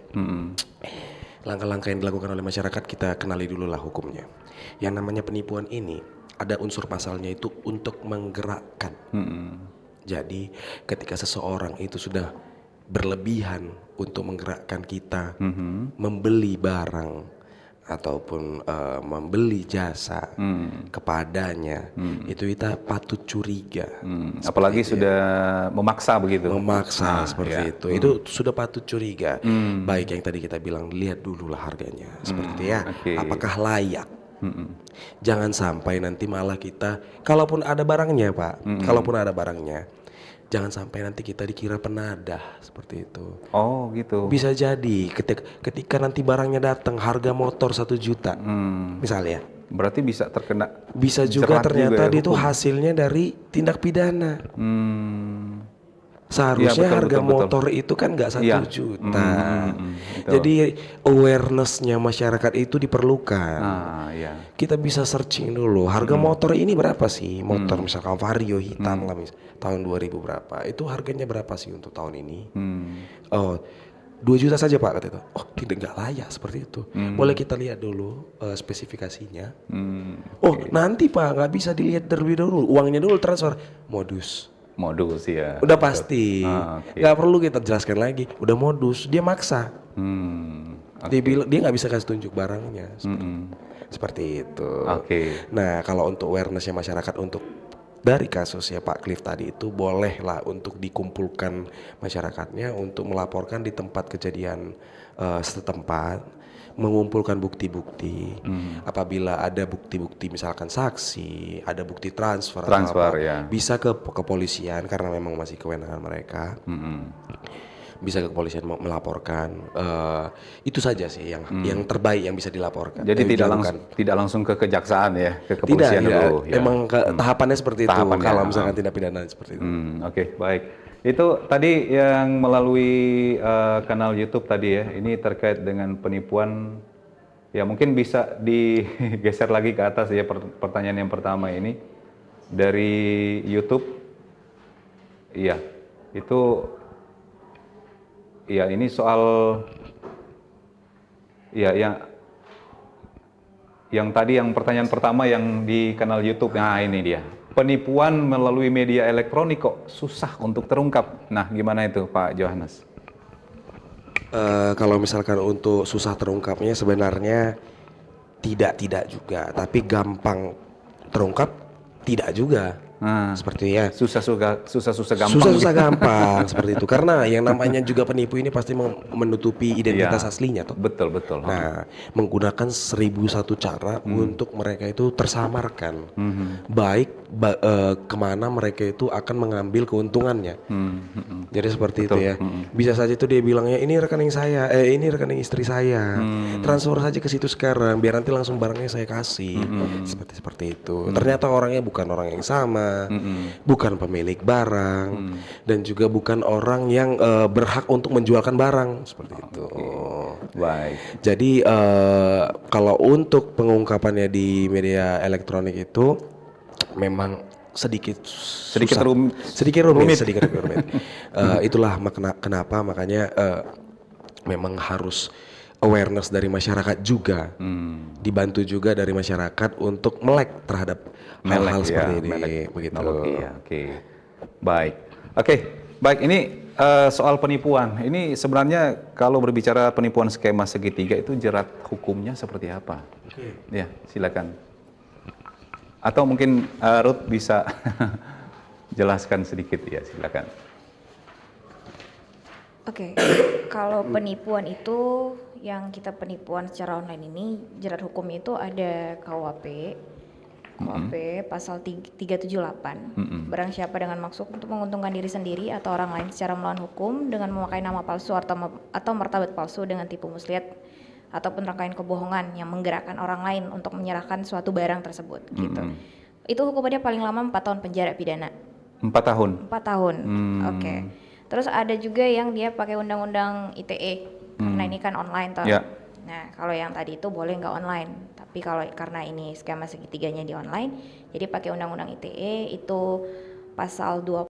Langkah-langkah yang dilakukan oleh masyarakat kita kenali dulu lah hukumnya. Yang namanya penipuan ini ada unsur pasalnya itu untuk menggerakkan. Jadi ketika seseorang itu sudah berlebihan untuk menggerakkan kita membeli barang ataupun membeli jasa kepadanya, itu kita patut curiga. Apalagi sudah memaksa begitu. Memaksa seperti itu. Itu sudah patut curiga. Baik yang tadi kita bilang, lihat dulu lah harganya. Seperti itu ya. Apakah layak? Jangan sampai nanti malah kita, kalaupun ada barangnya Pak, kalaupun ada barangnya, jangan sampai nanti kita dikira penadah seperti itu. Oh gitu. Bisa jadi ketika nanti barangnya datang harga motor 1 juta, misalnya. Berarti bisa terkena. Bisa juga ternyata juga ya, itu hasilnya dari tindak pidana. Seharusnya ya, harga betul. motor itu kan nggak 1 juta. Jadi awarenessnya masyarakat itu diperlukan. Kita bisa searching dulu harga motor ini berapa sih? Motor misalkan Vario hitam lah tahun 2000 berapa? Itu harganya berapa sih untuk tahun ini? Oh, 2 juta saja Pak kata itu. Oh, tidak nggak layak seperti itu. Boleh kita lihat dulu spesifikasinya. Oh, nanti Pak nggak bisa dilihat terlebih dahulu. Uangnya dulu transfer. Modus ya. Udah pasti. Nggak perlu kita jelaskan lagi. Udah modus. Dia maksa. Dia nggak bisa kasih tunjuk barangnya. Seperti itu. Nah, kalau untuk awarenessnya masyarakat untuk dari kasus ya Pak Cliff tadi itu bolehlah untuk dikumpulkan masyarakatnya untuk melaporkan di tempat kejadian setempat, mengumpulkan bukti-bukti. Apabila ada bukti-bukti misalkan saksi, ada bukti transfer apa, ya. bisa ke kepolisian karena memang masih kewenangan mereka. Bisa ke kepolisian melaporkan. Itu saja sih yang terbaik yang bisa dilaporkan. Jadi tidak langsung ke kejaksaan ya, ke kepolisian dulu. Ya. Emang tahapannya seperti itu. Kalau misalkan tindak pidana seperti itu. Oke, baik. Itu tadi yang melalui kanal YouTube tadi ya. Ini terkait dengan penipuan. Ya mungkin bisa digeser lagi ke atas ya pertanyaan yang pertama ini dari YouTube. Iya, itu. Ya ini soal ya yang tadi yang pertanyaan pertama yang di kanal YouTube. Nah ini dia, penipuan melalui media elektronik kok susah untuk terungkap. Nah gimana itu Pak Johannes? Kalau misalkan untuk susah terungkapnya sebenarnya tidak juga, tapi gampang terungkap tidak juga. Seperti ya. Susah-susah gampang. Susah-susah gampang seperti itu. Karena yang namanya juga penipu ini pasti menutupi identitas aslinya toh. Betul. Nah, menggunakan 1001 cara untuk mereka itu tersamarkan. Baik kemana mereka itu akan mengambil keuntungannya. Jadi seperti itu ya. Bisa saja itu dia bilangnya ini rekening saya, ini rekening istri saya. Transfer saja ke situ sekarang, biar nanti langsung barangnya saya kasih. Seperti itu. Ternyata orangnya bukan orang yang sama. Bukan pemilik barang dan juga bukan orang yang berhak untuk menjualkan barang seperti itu. Baik. Jadi kalau untuk pengungkapannya di media elektronik itu memang sedikit rumit. Itulah kenapa makanya memang harus awareness dari masyarakat juga, dibantu juga dari masyarakat untuk melek terhadap hal-hal seperti ini, begitu. Baik. Baik. Ini soal penipuan. Ini sebenarnya kalau berbicara penipuan skema segitiga itu jerat hukumnya seperti apa? Ya, silakan. Atau mungkin Ruth bisa jelaskan sedikit ya, silakan. Kalau penipuan itu yang kita penipuan secara online ini jerat hukumnya itu ada KUHP pasal 378. Barang siapa dengan maksud untuk menguntungkan diri sendiri atau orang lain secara melawan hukum dengan memakai nama palsu atau martabat palsu dengan tipu muslihat ataupun rangkaian kebohongan yang menggerakkan orang lain untuk menyerahkan suatu barang tersebut gitu. Itu hukumannya paling lama 4 tahun penjara pidana. 4 tahun. 4 tahun. Terus ada juga yang dia pakai undang-undang ITE karena ini kan online toh. Nah, kalau yang tadi itu boleh nggak online. Tapi kalau karena ini skema segitiganya di online, jadi pakai undang-undang ITE itu pasal 20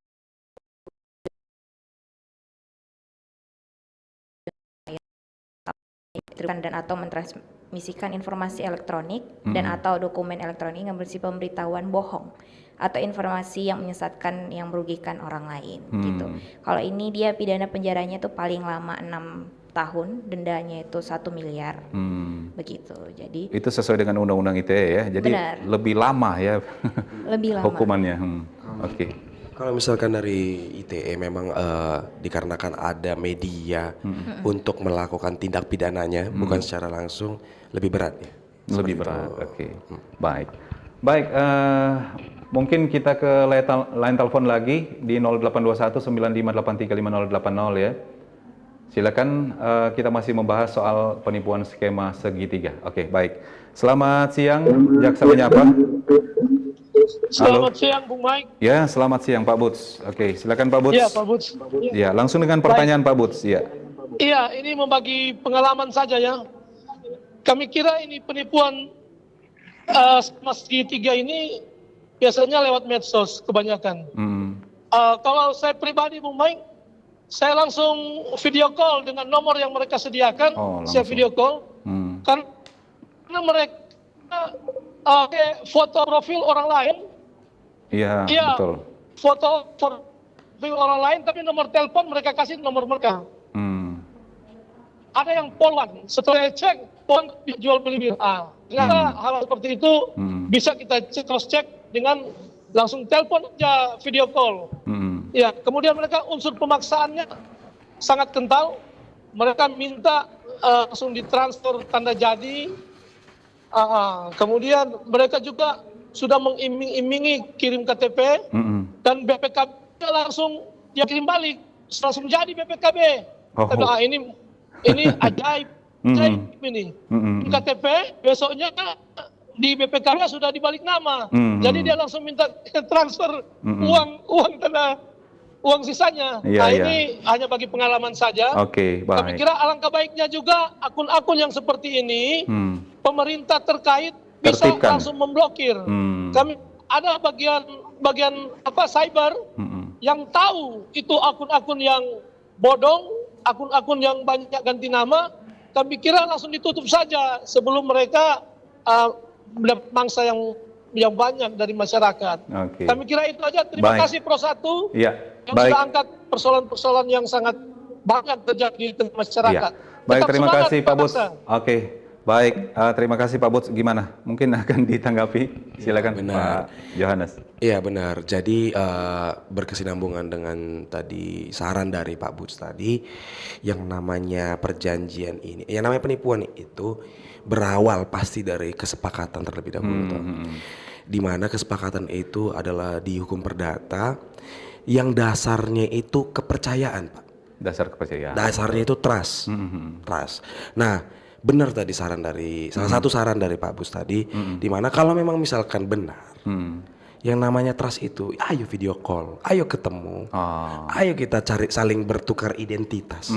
dan atau mentransmisikan informasi elektronik dan atau dokumen elektronik yang bersih pemberitahuan bohong atau informasi yang menyesatkan yang merugikan orang lain gitu. Kalau ini dia pidana penjaranya itu paling lama 6 tahun, dendanya itu 1 miliar. Begitu. Jadi itu sesuai dengan undang-undang ITE ya. Jadi lebih lama ya. Lebih lama hukumannya. Kalau misalkan dari ITE memang dikarenakan ada media untuk melakukan tindak pidananya bukan secara langsung, lebih berat ya. Lebih berat. Baik, mungkin kita ke line telepon lagi di 0821 9583 5080 ya. Silakan, kita masih membahas soal penipuan skema segitiga. Baik. Selamat siang, Jaksa Menyapa. Selamat siang, Bung Mike. Ya, selamat siang, Pak Buts. Silakan Pak Buts. Iya, Pak Buts. Ya, langsung dengan pertanyaan Pak Buts. Ya. Iya, ini membagi pengalaman saja ya. Kami kira ini penipuan skema segitiga ini biasanya lewat medsos kebanyakan. Kalau saya pribadi, Bung Mike, saya langsung video call dengan nomor yang mereka sediakan. Saya video call. Karena mereka foto profil orang lain. Iya, betul. Foto profil orang lain, tapi nomor telepon mereka kasih nomor mereka. Ada yang poluan. Setelah cek, poluan dijual beli. Ternyata hal seperti itu bisa kita cross check dengan langsung telepon aja, video call. Ya, kemudian mereka unsur pemaksaannya sangat kental. Mereka minta langsung ditransfer tanda jadi. Kemudian mereka juga sudah mengiming-imingi kirim KTP dan BPKB langsung dia kirim balik, langsung jadi BPKB. Ini ajaib ini. KTP besoknya di BPKB sudah dibalik nama, jadi dia langsung minta transfer uang sisanya. Ini hanya bagi pengalaman saja. Kami kira alangkah baiknya juga akun-akun yang seperti ini pemerintah terkait bisa langsung memblokir. Kami ada bagian cyber yang tahu itu akun-akun yang bodong, akun-akun yang banyak ganti nama. Kami kira langsung ditutup saja sebelum mereka mendapat mangsa yang banyak dari masyarakat. Kami kira itu aja. Terima kasih Pro 1 yang sudah angkat persoalan-persoalan yang sangat banyak terjadi di masyarakat. Baik, terima kasih Pak Bus. Baik, terima kasih Pak Butz. Gimana? Mungkin akan ditanggapi. Silakan Pak Johannes. Iya benar. Jadi berkesinambungan dengan tadi saran dari Pak Butz tadi, yang namanya perjanjian ini, yang namanya penipuan itu berawal pasti dari kesepakatan terlebih dahulu. Di mana kesepakatan itu adalah di hukum perdata yang dasarnya itu kepercayaan, Pak. Dasar kepercayaan. Dasarnya itu trust. Trust. Nah, benar tadi salah satu saran dari Pak Bus tadi, di mana kalau memang misalkan benar, yang namanya trust itu, ayo video call, ayo ketemu, ayo kita cari saling bertukar identitas.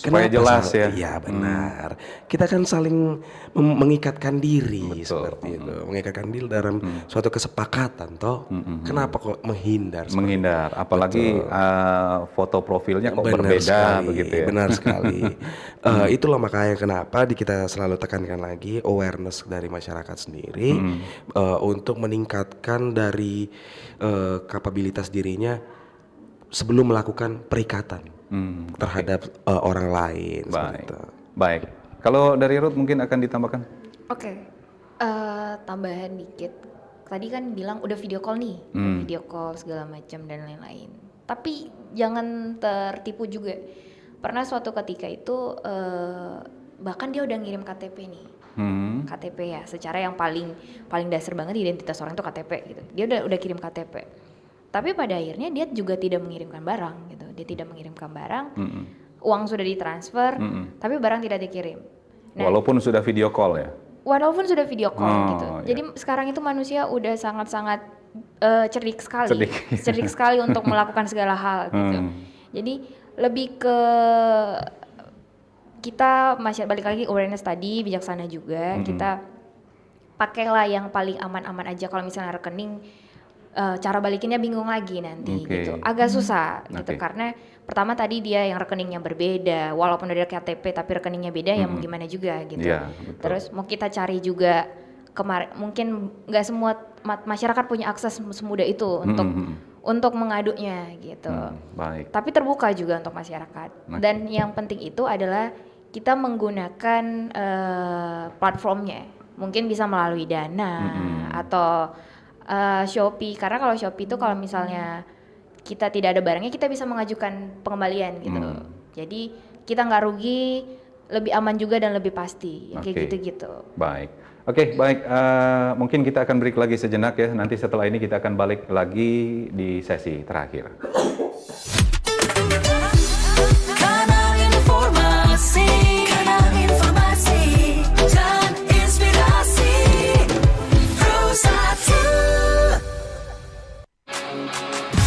Supaya jelas ya. Iya benar. Kita kan saling mengikatkan diri seperti itu, mengikatkan diri dalam suatu kesepakatan, toh. Kenapa kok menghindar? Menghindar, apalagi foto profilnya kok berbeda sekali, begitu ya. Benar sekali. Itulah makanya kenapa kita selalu tekankan lagi awareness dari masyarakat sendiri untuk meningkatkan dari kapabilitas dirinya sebelum melakukan perikatan terhadap orang lain. Baik. Kalau dari Ruth mungkin akan ditambahkan? Oke. Tambahan dikit. Tadi kan bilang udah video call nih, video call segala macam dan lain-lain. Tapi jangan tertipu juga. Pernah suatu ketika itu bahkan dia udah ngirim KTP nih. KTP ya, secara yang paling dasar banget identitas orang itu KTP gitu. Dia udah kirim KTP. Tapi pada akhirnya dia juga tidak mengirimkan barang gitu. Dia tidak mengirimkan barang. Uang sudah ditransfer, tapi barang tidak dikirim. Nah, walaupun sudah video call ya. Walaupun sudah video call gitu. Jadi sekarang itu manusia udah sangat-sangat cerdik sekali. Cerdik sekali untuk melakukan segala hal gitu. Jadi lebih ke kita masih balik lagi awareness tadi, bijaksana juga. Kita pakailah yang paling aman-aman aja. Kalau misalnya rekening, cara balikinnya bingung lagi nanti gitu. Agak susah gitu karena pertama tadi dia yang rekeningnya berbeda, walaupun ada KTP tapi rekeningnya beda ya mau gimana juga gitu. Terus mau kita cari juga mungkin nggak semua masyarakat punya akses semudah itu untuk mengadunya gitu. Tapi terbuka juga untuk masyarakat. Dan yang penting itu adalah kita menggunakan platformnya. Mungkin bisa melalui Dana atau Shopee. Karena kalau Shopee itu kalau misalnya kita tidak ada barangnya, kita bisa mengajukan pengembalian gitu. Jadi kita nggak rugi, lebih aman juga dan lebih pasti. Kayak gitu-gitu. Baik. Oke, baik. Mungkin kita akan break lagi sejenak ya. Nanti setelah ini kita akan balik lagi di sesi terakhir. Kanal informasi dan inspirasi. Pro 1.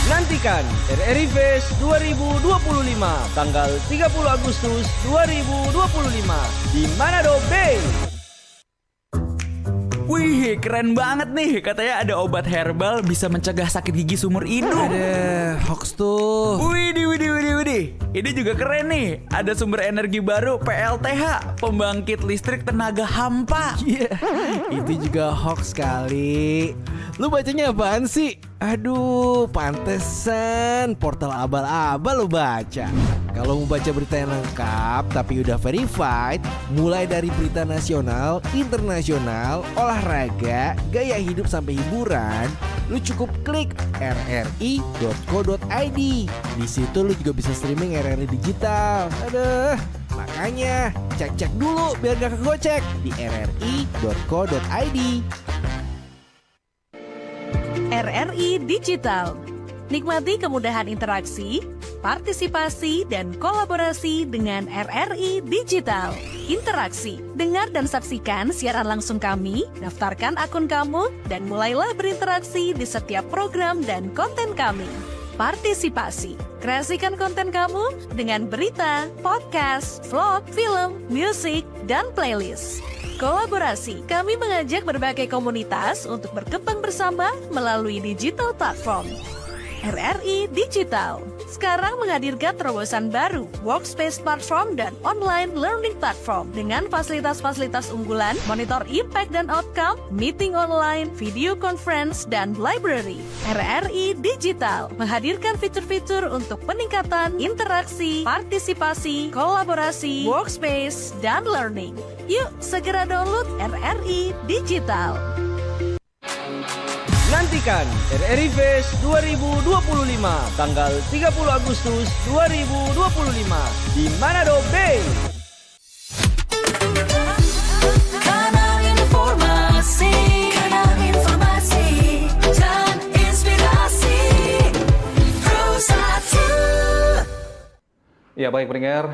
Nantikan RRI Fest 2025 tanggal 30 Agustus 2025 di Manado Bay. Wih, keren banget nih. Katanya ada obat herbal bisa mencegah sakit gigi seumur hidup. Ada hoax tuh. Widih. Ini juga keren nih. Ada sumber energi baru PLTH, pembangkit listrik tenaga hampa. Iya, itu juga hoax kali. Lu bacanya apaan sih? Aduh, pantesan portal abal-abal lu baca. Kalau mau baca berita yang lengkap tapi udah verified, mulai dari berita nasional, internasional, olahraga, gaya hidup sampai hiburan, lu cukup klik rri.co.id. Di situ lu juga bisa streaming RRI digital. Aduh, makanya cek dulu biar gak kegocek di rri.co.id. RRI Digital. Nikmati kemudahan interaksi, partisipasi, dan kolaborasi dengan RRI Digital. Interaksi, dengar dan saksikan siaran langsung kami, daftarkan akun kamu, dan mulailah berinteraksi di setiap program dan konten kami. Partisipasi, kreasikan konten kamu dengan berita, podcast, vlog, film, musik, dan playlist. Kolaborasi, kami mengajak berbagai komunitas untuk berkembang bersama melalui digital platform. RRI Digital. Sekarang menghadirkan terobosan baru, Workspace Platform dan Online Learning Platform dengan fasilitas-fasilitas unggulan, monitor impact dan outcome, meeting online, video conference, dan library. RRI Digital menghadirkan fitur-fitur untuk peningkatan interaksi, partisipasi, kolaborasi, workspace, dan learning. Yuk segera download RRI Digital. Nantikan RRI Fest 2025 tanggal 30 Agustus 2025 di Manado Bay. Kanal informasi dan inspirasi Pro 1. Ya baik pendengar,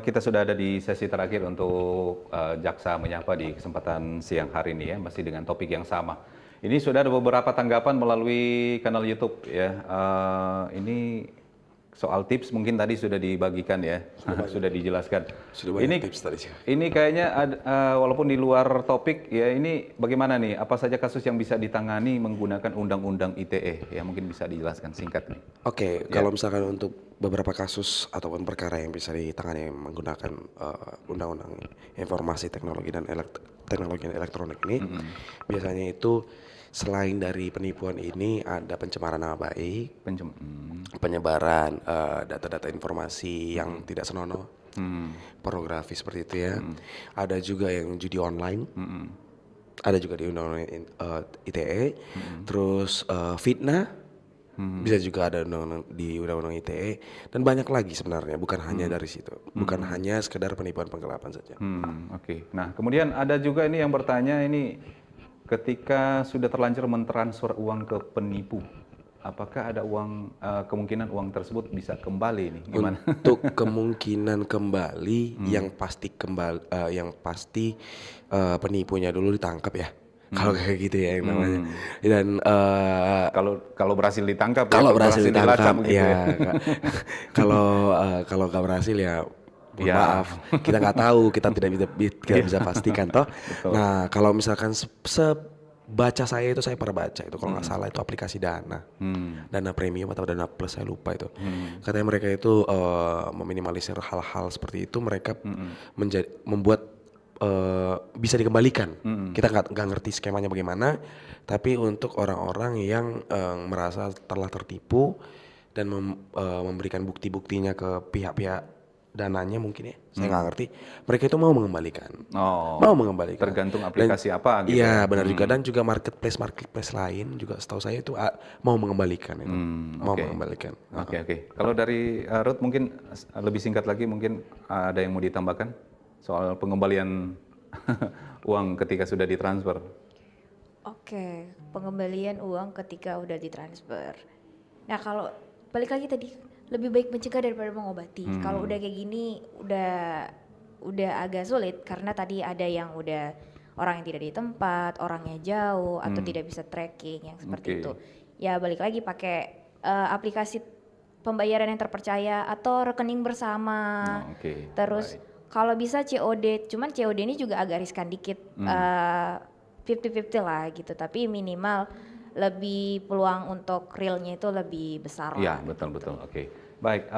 kita sudah ada di sesi terakhir untuk Jaksa Menyapa di kesempatan siang hari ini ya, masih dengan topik yang sama. Ini sudah ada beberapa tanggapan melalui kanal YouTube ya. Ini soal tips mungkin tadi sudah dibagikan ya, sudah dijelaskan. Sudah banyak tips tadi. Ini kayaknya walaupun di luar topik ya, ini bagaimana nih? Apa saja kasus yang bisa ditangani menggunakan Undang-Undang ITE? Ya mungkin bisa dijelaskan singkat nih. Oke, kalau misalkan untuk beberapa kasus ataupun perkara yang bisa ditangani menggunakan Undang-Undang Informasi Teknologi dan Teknologi Elektronik ini, biasanya itu selain dari penipuan ini ada pencemaran nama baik, penyebaran data-data informasi yang tidak senonoh, pornografi seperti itu ya. Ada juga yang judi online, ada juga di Undang-Undang ITE, terus fitnah, bisa juga ada di Undang-Undang ITE, dan banyak lagi sebenarnya, bukan hanya dari situ, bukan hanya sekedar penipuan penggelapan saja. Oke. Nah kemudian ada juga ini yang bertanya ini, ketika sudah terlanjur mentransfer uang ke penipu, apakah ada kemungkinan uang tersebut bisa kembali nih? Gimana? Untuk kemungkinan kembali yang pasti penipunya dulu ditangkap ya. Kalau kayak gitu ya yang namanya. Dan kalau berhasil ditangkap, kalau berhasil ditangkap dilacak, ya. Kalau nggak berhasil ya. Maaf, kita nggak tahu, kita tidak bisa pastikan toh. Nah, kalau misalkan sebaca saya itu, saya pernah baca itu kalau nggak salah itu aplikasi Dana Premium atau Dana Plus, saya lupa itu. Katanya mereka itu meminimalisir hal-hal seperti itu, mereka membuat bisa dikembalikan. Kita nggak ngerti skemanya bagaimana, tapi untuk orang-orang yang merasa telah tertipu dan memberikan bukti-buktinya ke pihak-pihak dananya mungkin ya, saya nggak ngerti. Mereka itu mau mengembalikan, tergantung aplikasi apa gitu. Iya benar juga, dan juga marketplace lain juga setahu saya itu mau mengembalikan itu, mengembalikan. Oke. Kalau dari Ruth mungkin lebih singkat lagi, mungkin ada yang mau ditambahkan soal pengembalian uang ketika sudah ditransfer? Oke, pengembalian uang ketika udah ditransfer. Nah kalau balik lagi tadi, lebih baik mencegah daripada mengobati. Kalau udah kayak gini udah agak sulit, karena tadi ada yang udah orang yang tidak di tempat, orangnya jauh atau tidak bisa tracking yang seperti itu. Ya balik lagi pakai aplikasi pembayaran yang terpercaya atau rekening bersama. Terus kalau bisa COD, cuman COD ini juga agak riskan dikit, 50-50 lah gitu, tapi minimal lebih peluang untuk realnya itu lebih besar. Iya betul. Oke. Baik,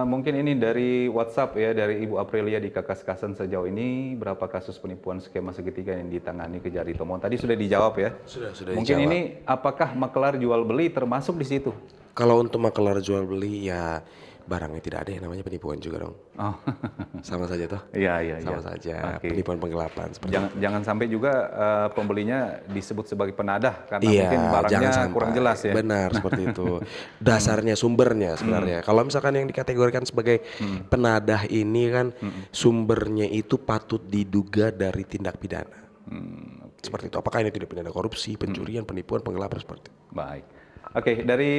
mungkin ini dari WhatsApp ya, dari Ibu Aprilia di Kakasekasan. Sejauh ini berapa kasus penipuan skema segitiga yang ditangani Kejari Tomo? Tadi sudah dijawab ya. Sudah mungkin dijawab. Ini apakah makelar jual beli termasuk di situ? Kalau untuk makelar jual beli ya barangnya tidak ada yang namanya penipuan juga dong. Sama saja toh? Iya. Sama saja. Penipuan penggelapan. Jangan sampai juga pembelinya disebut sebagai penadah karena mungkin barangnya kurang jelas ya. Benar seperti itu. Dasarnya, sumbernya sebenarnya. Kalau misalkan yang dikategorikan sebagai penadah ini kan sumbernya itu patut diduga dari tindak pidana. Seperti itu. Apakah ini tindak pidana korupsi, pencurian, penipuan, penggelapan seperti itu. Baik. Oke, dari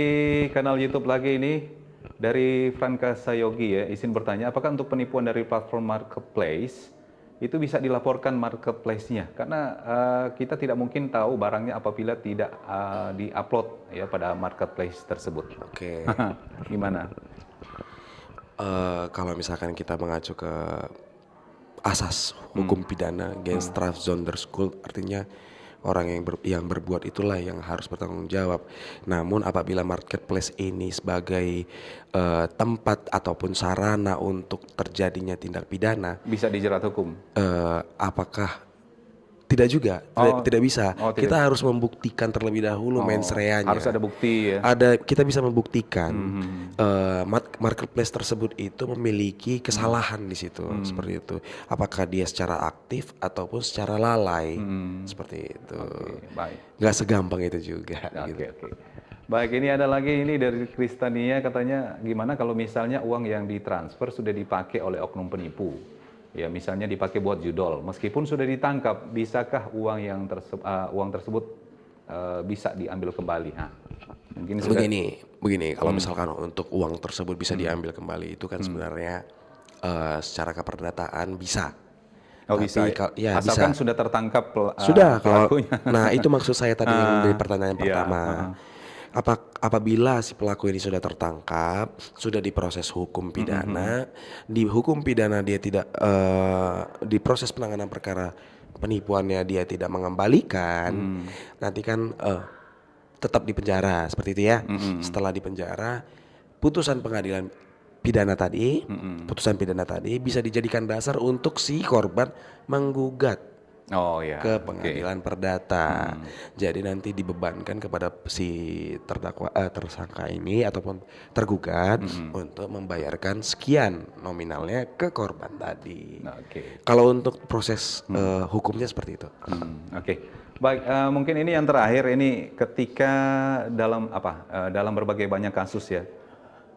kanal YouTube lagi ini. Dari Franka Sayogi ya, izin bertanya, apakah untuk penipuan dari platform marketplace itu bisa dilaporkan marketplace-nya? Karena kita tidak mungkin tahu barangnya apabila tidak di-upload ya pada marketplace tersebut. Oke. Gimana? Kalau misalkan kita mengacu ke asas hukum pidana Genstrafzonderschuld, artinya orang yang berbuat itulah yang harus bertanggung jawab. Namun apabila marketplace ini sebagai tempat ataupun sarana untuk terjadinya tindak pidana, bisa dijerat hukum. Apakah tidak juga, tidak bisa. Kita harus membuktikan terlebih dahulu mens reanya. Harus ada bukti ya. Kita bisa membuktikan marketplace tersebut itu memiliki kesalahan di situ, seperti itu. Apakah dia secara aktif ataupun secara lalai, seperti itu. Baik. Gak segampang itu juga. Gitu. Baik, ini ada lagi ini dari Kristania, katanya gimana kalau misalnya uang yang ditransfer sudah dipakai oleh oknum penipu? Ya, misalnya dipakai buat judol, meskipun sudah ditangkap, bisakah uang tersebut bisa diambil kembali? Nah, mungkin begini, kalau misalkan untuk uang tersebut bisa diambil kembali, itu kan sebenarnya secara keperdataan bisa. Tapi, bisa. Ya, asalkan bisa. Sudah tertangkap pelakunya. Nah, itu maksud saya tadi yang dari pertanyaan pertama. Apabila si pelaku ini sudah tertangkap, sudah diproses hukum pidana, di hukum pidana dia tidak di proses penanganan perkara penipuannya dia tidak mengembalikan, nanti kan tetap di penjara seperti itu ya. Setelah di penjara, putusan pengadilan pidana tadi, putusan pidana tadi bisa dijadikan dasar untuk si korban menggugat ke pengadilan perdata. Jadi nanti dibebankan kepada si tersangka ini ataupun tergugat untuk membayarkan sekian nominalnya ke korban tadi. Kalau untuk proses hukumnya seperti itu. Baik, mungkin ini yang terakhir, ini ketika dalam berbagai banyak kasus ya,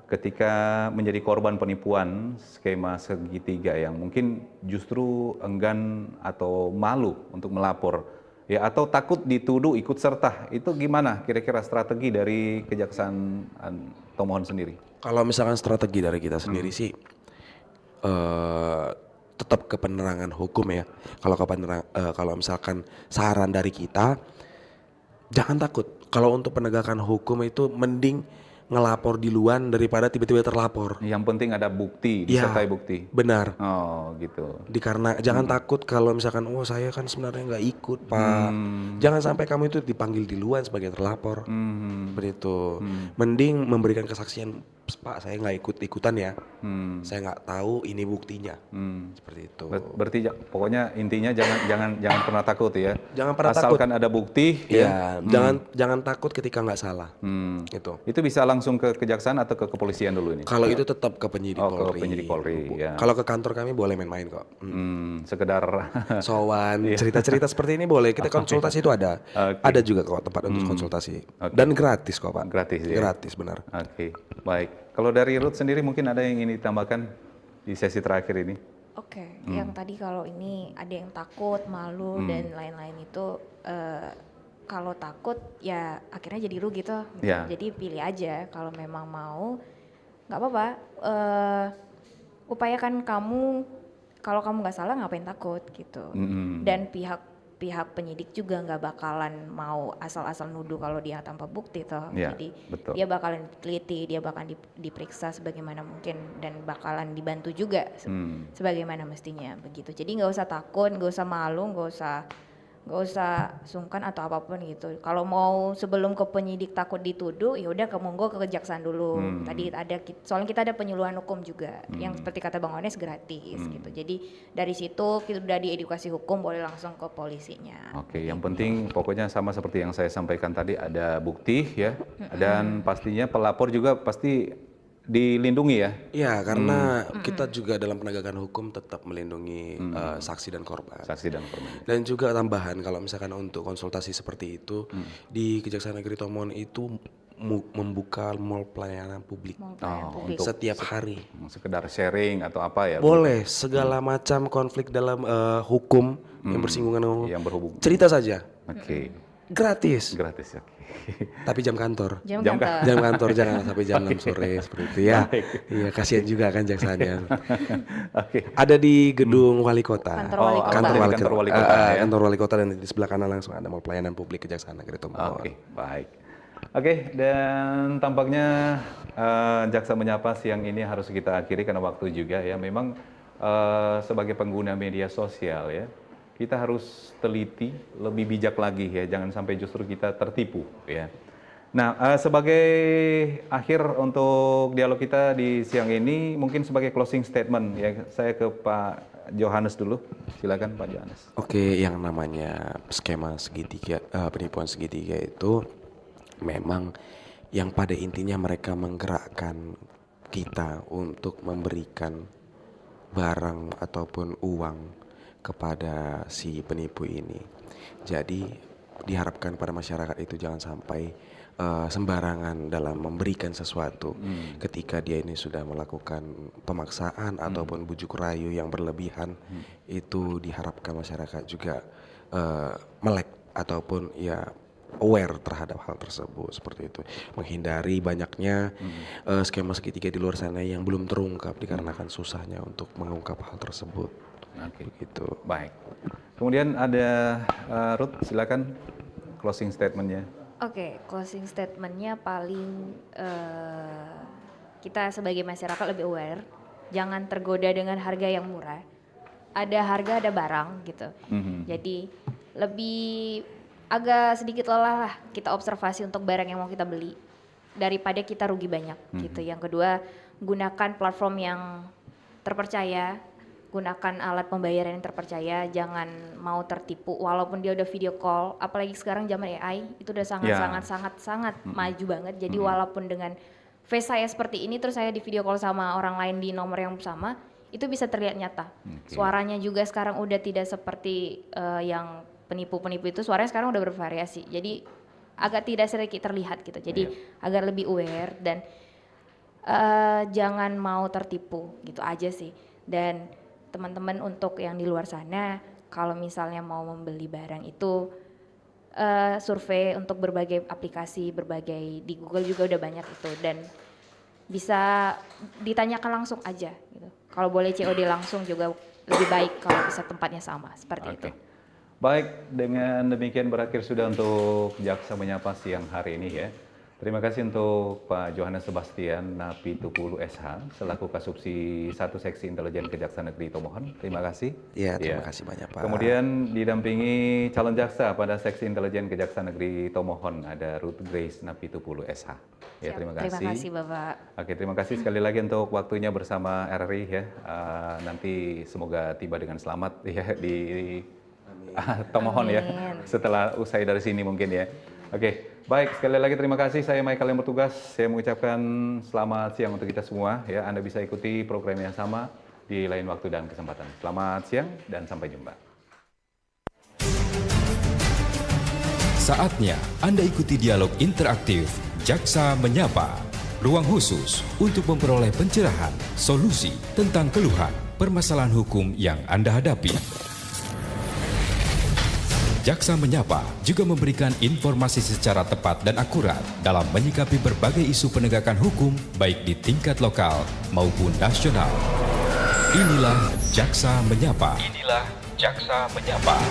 ketika menjadi korban penipuan skema segitiga yang mungkin justru enggan atau malu untuk melapor ya, atau takut dituduh ikut serta, itu gimana kira-kira strategi dari kejaksaan Tomohon sendiri? Kalau misalkan strategi dari kita sendiri sih tetap ke penerangan hukum ya. Kalau misalkan saran dari kita, jangan takut. Kalau untuk penegakan hukum itu mending ngelapor duluan daripada tiba-tiba terlapor. Yang penting ada bukti, disertai bukti. Benar. Oh gitu. Jangan takut kalau misalkan, saya kan sebenarnya nggak ikut Pak. Jangan sampai kamu itu dipanggil duluan sebagai terlapor. Seperti itu. Mending memberikan kesaksian, Pak saya nggak ikut-ikutan ya. Saya nggak tahu ini buktinya. Seperti itu. Berarti pokoknya intinya jangan pernah takut ya. Jangan pernah asalkan ada bukti. Ya. Jangan takut ketika nggak salah. Itu bisa langsung ke kejaksaan atau ke kepolisian dulu ini? Kalau itu tetap ke penyidik Polri. Ke penyidik Polri. Ya. Kalau ke kantor kami boleh main-main kok. Sekedar sowan, cerita-cerita seperti ini boleh. Kita konsultasi itu ada. Ada juga kok tempat untuk konsultasi. Dan gratis kok Pak. Gratis ya? Gratis benar. Baik. Kalau dari Ruth sendiri mungkin ada yang ingin ditambahkan di sesi terakhir ini? Yang tadi kalau ini ada yang takut, malu dan lain-lain itu kalau takut ya akhirnya jadi rugi tuh. Jadi pilih aja, kalau memang mau nggak apa-apa. Upayakan kamu, kalau kamu nggak salah ngapain takut gitu. Dan pihak penyidik juga nggak bakalan mau asal-asal nuduh kalau dia tanpa bukti toh. Jadi dia bakalan teliti, dia bakalan diperiksa sebagaimana mungkin dan bakalan dibantu juga sebagaimana mestinya begitu. Jadi nggak usah takut, nggak usah malu, nggak usah sungkan atau apapun gitu. Kalau mau sebelum ke penyidik takut dituduh, ya udah monggo ke kejaksaan dulu. Tadi soalnya kita ada penyuluhan hukum juga yang seperti kata Bang Ones gratis gitu. Jadi dari situ kita udah diedukasi hukum, boleh langsung ke polisinya. Yang penting pokoknya sama seperti yang saya sampaikan tadi, ada bukti ya. Dan pastinya pelapor juga pasti dilindungi ya? Iya, karena kita juga dalam penegakan hukum tetap melindungi saksi dan korban. Dan juga tambahan kalau misalkan untuk konsultasi seperti itu di Kejaksaan Negeri Tomohon itu membuka mall pelayanan publik untuk setiap hari. Sekedar sharing atau apa ya? Boleh, segala macam konflik dalam hukum yang bersinggungan yang berhubung. Cerita saja. Gratis. Tapi jam kantor. Jam kantor jangan sampai jam 6 sore seperti itu ya. Iya, kasihan juga kan jaksanya. Ada di gedung Wali Kota. Kantor Wali Kota dan di sebelah kanan langsung ada mall pelayanan publik Kejaksaan Negeri Tomohon. Baik. Dan tampaknya Jaksa Menyapa siang ini harus kita akhiri karena waktu juga ya. Memang sebagai pengguna media sosial ya, kita harus teliti, lebih bijak lagi ya, jangan sampai justru kita tertipu ya. Nah, sebagai akhir untuk dialog kita di siang ini, mungkin sebagai closing statement ya, saya ke Pak Johannes dulu. Silakan Pak Johannes. Oke, yang namanya skema segitiga, penipuan segitiga itu memang yang pada intinya mereka menggerakkan kita untuk memberikan barang ataupun uang kepada si penipu ini. Jadi diharapkan pada masyarakat itu jangan sampai sembarangan dalam memberikan sesuatu ketika dia ini sudah melakukan pemaksaan ataupun bujuk rayu yang berlebihan. Itu diharapkan masyarakat juga melek ataupun ya aware terhadap hal tersebut, seperti itu, menghindari banyaknya skema segitiga di luar sana yang belum terungkap dikarenakan susahnya untuk mengungkap hal tersebut. Begitu. Baik. Kemudian ada Ruth, silakan closing statementnya. Oke, closing statementnya paling kita sebagai masyarakat lebih aware, jangan tergoda dengan harga yang murah. Ada harga, ada barang gitu. Jadi lebih agak sedikit lelah lah kita observasi untuk barang yang mau kita beli daripada kita rugi banyak gitu. Yang kedua, gunakan platform yang terpercaya, gunakan alat pembayaran yang terpercaya, jangan mau tertipu walaupun dia udah video call, apalagi sekarang zaman AI itu udah sangat maju banget. Jadi walaupun dengan face saya seperti ini terus saya di video call sama orang lain di nomor yang sama, itu bisa terlihat nyata. Suaranya juga sekarang udah tidak seperti yang penipu-penipu itu, suaranya sekarang udah bervariasi. Jadi agak tidak sedikit terlihat gitu. Jadi agar lebih aware dan jangan mau tertipu gitu aja sih. Dan teman-teman untuk yang di luar sana, kalau misalnya mau membeli barang itu survei untuk berbagai aplikasi, berbagai di Google juga udah banyak itu, dan bisa ditanyakan langsung aja gitu. Kalau boleh COD langsung juga lebih baik kalau bisa tempatnya sama, seperti itu. Baik, dengan demikian berakhir sudah untuk Jaksa Menyapa siang hari ini ya. Terima kasih untuk Pak Johannes Sebastian Napitupulu SH selaku Kasubsi 1 Seksi Intelijen Kejaksaan Negeri Tomohon. Terima kasih. Iya, terima kasih banyak Pak. Kemudian didampingi calon jaksa pada Seksi Intelijen Kejaksaan Negeri Tomohon ada Ruth Grace Napitupulu SH. Ya, terima kasih. Terima kasih Bapak. Oke, terima kasih sekali lagi untuk waktunya bersama RRI ya. Nanti semoga tiba dengan selamat ya di Tomohon ya, setelah usai dari sini mungkin ya. Oke, baik, sekali lagi terima kasih. Saya Michael yang bertugas. Saya mengucapkan selamat siang untuk kita semua ya. Anda bisa ikuti program yang sama di lain waktu dan kesempatan. Selamat siang dan sampai jumpa. Saatnya Anda ikuti dialog interaktif Jaksa Menyapa. Ruang khusus untuk memperoleh pencerahan, solusi tentang keluhan, permasalahan hukum yang Anda hadapi. Jaksa Menyapa juga memberikan informasi secara tepat dan akurat dalam menyikapi berbagai isu penegakan hukum baik di tingkat lokal maupun nasional. Inilah Jaksa Menyapa. Inilah Jaksa Menyapa.